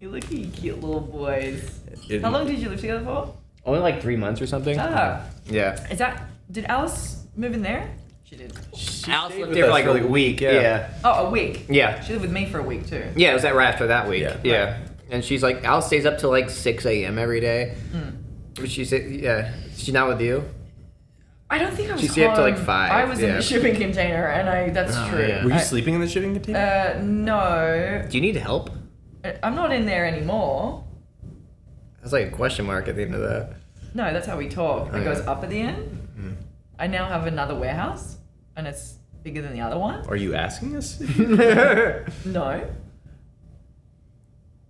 You look at you cute little boys. How long did you live together for? Only like 3 months or something. Ah. Yeah. Is that. Did Alice move in there? She did. Alice lived with there for us like for a like a week. week, yeah. Oh, a week. Yeah. She lived with me for a week too. Yeah, it was that right after that week. Yeah. Yeah. And she's like, Alice stays up till like 6 a.m. every day. But she said, yeah. She's not with you? I don't think I was She stayed up till, like, home. 5, I was in yeah. the shipping container, and that's Oh, true. yeah. Were you sleeping in the shipping container? No. Do you need help? I'm not in there anymore. That's like a question mark at the end of that. No, that's how we talk. It Oh, goes yeah. up at the end. I now have another warehouse, and it's bigger than the other one. Are you asking us? No.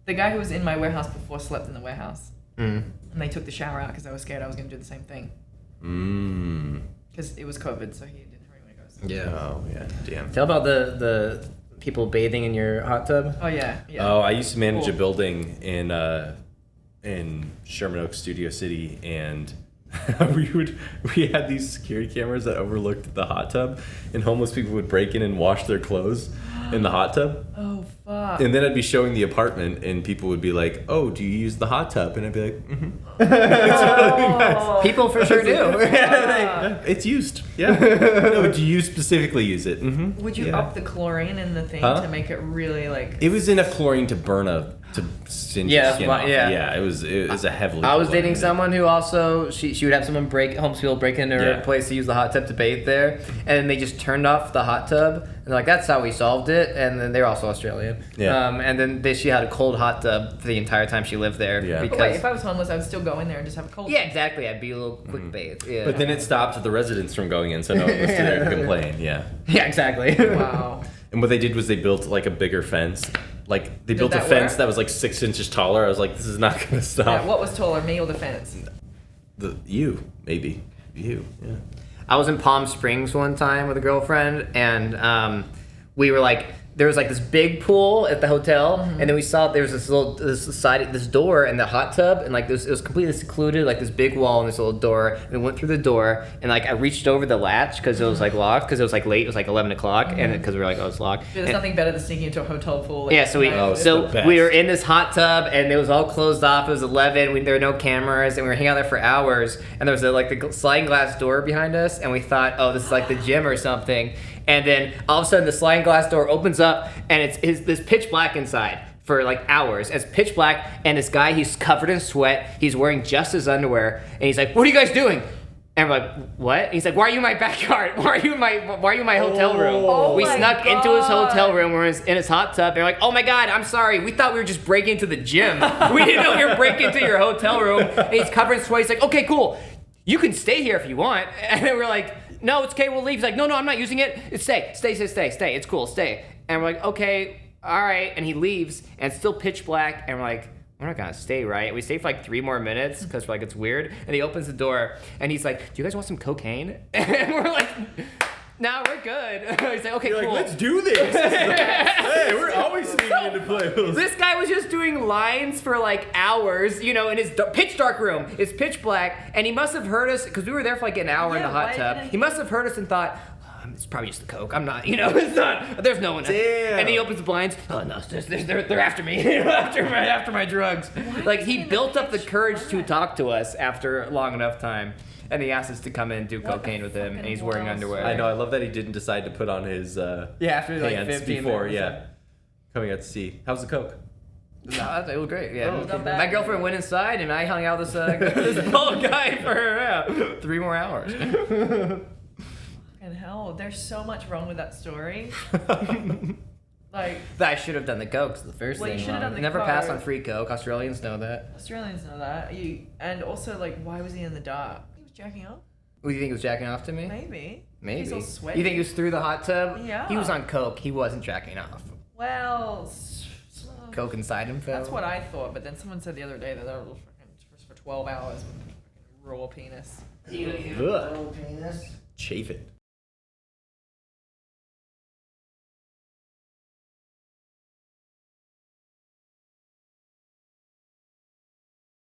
The guy who was in my warehouse before slept in the warehouse. And they took the shower out because they were scared I was going to do the same thing. Because it was COVID, so he didn't really want to go. Yeah. Oh, yeah. Damn. Tell about the people bathing in your hot tub. Oh, yeah. Yeah. Oh, I used to manage a Cool. building in Sherman Oaks, Studio City, and we had these security cameras that overlooked the hot tub, and homeless people would break in and wash their clothes in the hot tub. Oh, fuck. And then I'd be showing the apartment, and people would be like, "Oh, do you use the hot tub?" And I'd be like, "Mm-hmm." Oh. People for sure do. It's used. Yeah. No, do you specifically use it? Mm-hmm. Would you Yeah. up the chlorine in the thing Huh? to make it really like... It was enough chlorine to burn to singe Yeah, your that's skin why- off. yeah. Yeah, it was a heavily. I was dating chlorinated. someone who also she would have someone homeless people break into her Yeah. place to use the hot tub to bathe there, and then they just turned off the hot tub, and they're like, that's how we solved it. And then they're also Australian. Yeah. And then she had a cold hot tub for the entire time she lived there. Yeah. But Because wait, if I was homeless, I would still go in there and just have a cold. yeah, exactly. I'd be a little quick bathe. Yeah. But then it stopped the residents from going in, so no one was there to complain. Yeah. yeah, exactly. Wow. And what they did was they built like a bigger fence. Like they Did built a that fence work? that was like 6 inches taller. I was like, this is not gonna stop. Yeah, what was taller, me or the fence? You maybe you. Yeah. I was in Palm Springs one time with a girlfriend, and we were like, there was like this big pool at the hotel, and then we saw there was this door in the hot tub, and like it was completely secluded, like this big wall and this little door. And we went through the door, and like I reached over the latch because it was like locked, because it was like late, it was like 11 o'clock, and because we were like, oh, it's locked. There's And- nothing better than sneaking into a hotel pool. yeah, so we Oh, it's so the best. we were in this hot tub, and it was all closed off. It was 11. There were no cameras, and we were hanging out there for hours. And there was the sliding glass door behind us, and we thought, oh, this is like the gym or something. And then all of a sudden, the sliding glass door opens up, and it's pitch black inside for like hours. It's pitch black, and this guy, he's covered in sweat. He's wearing just his underwear, and he's like, "What are you guys doing?" And we're like, what? And he's like, why are you in my backyard? Why are you in my hotel room? Oh we my snuck into his God. hotel room. We're in his hot tub. They're like, oh my God, I'm sorry. We thought we were just breaking into the gym. We didn't know we were breaking into your hotel room. And he's covered in sweat. He's like, okay, cool. You can stay here if you want. And then we're like, no, it's okay. We'll leave. He's like, no, I'm not using it. It's stay. It's cool. Stay. And we're like, okay, all right. And he leaves, and it's still pitch black. And we're like, we're not gonna stay, right? And we stay for like 3 more minutes because we're like, it's weird. And he opens the door, and he's like, do you guys want some cocaine? And we're like, no, we're good. He's like, okay, You're cool. like, let's do this. Hey, we're always sneaking into places. This guy was just doing lines for like hours, in his pitch dark room. It's pitch black, and he must have heard us because we were there for like an hour in the hot tub. He must have heard us and thought, it's probably just the coke. I'm not, it's not. There's no one. Damn. And he opens the blinds. Oh no, they're after me. after my drugs. Like he built up the courage to talk to us after long enough time, and he asked us to come in and do cocaine with him, and he's wearing underwear. I know. I love that he didn't decide to put on his after like pants 15 before. minutes. Yeah, coming out to sea. How's the coke? No, it was great. Yeah, not bad. my girlfriend went inside, and I hung out with this bald guy for 3 more hours. Fucking hell, there's so much wrong with that story. Like, I should have done the coke. The first Well, you thing. should have done the Never coke. pass on free coke. Australians know that. Australians know that. And also, like, why was he in the dark? He was jacking off? Well, you think he was jacking off to me? Maybe. Maybe. He's all sweaty. You think he was through the hot tub? Yeah. He was on coke. He wasn't jacking off. Well, Coke inside him, Phil. that's what I thought, but then someone said the other day that they were for 12 hours with a fucking raw penis. Little penis. Chafe it.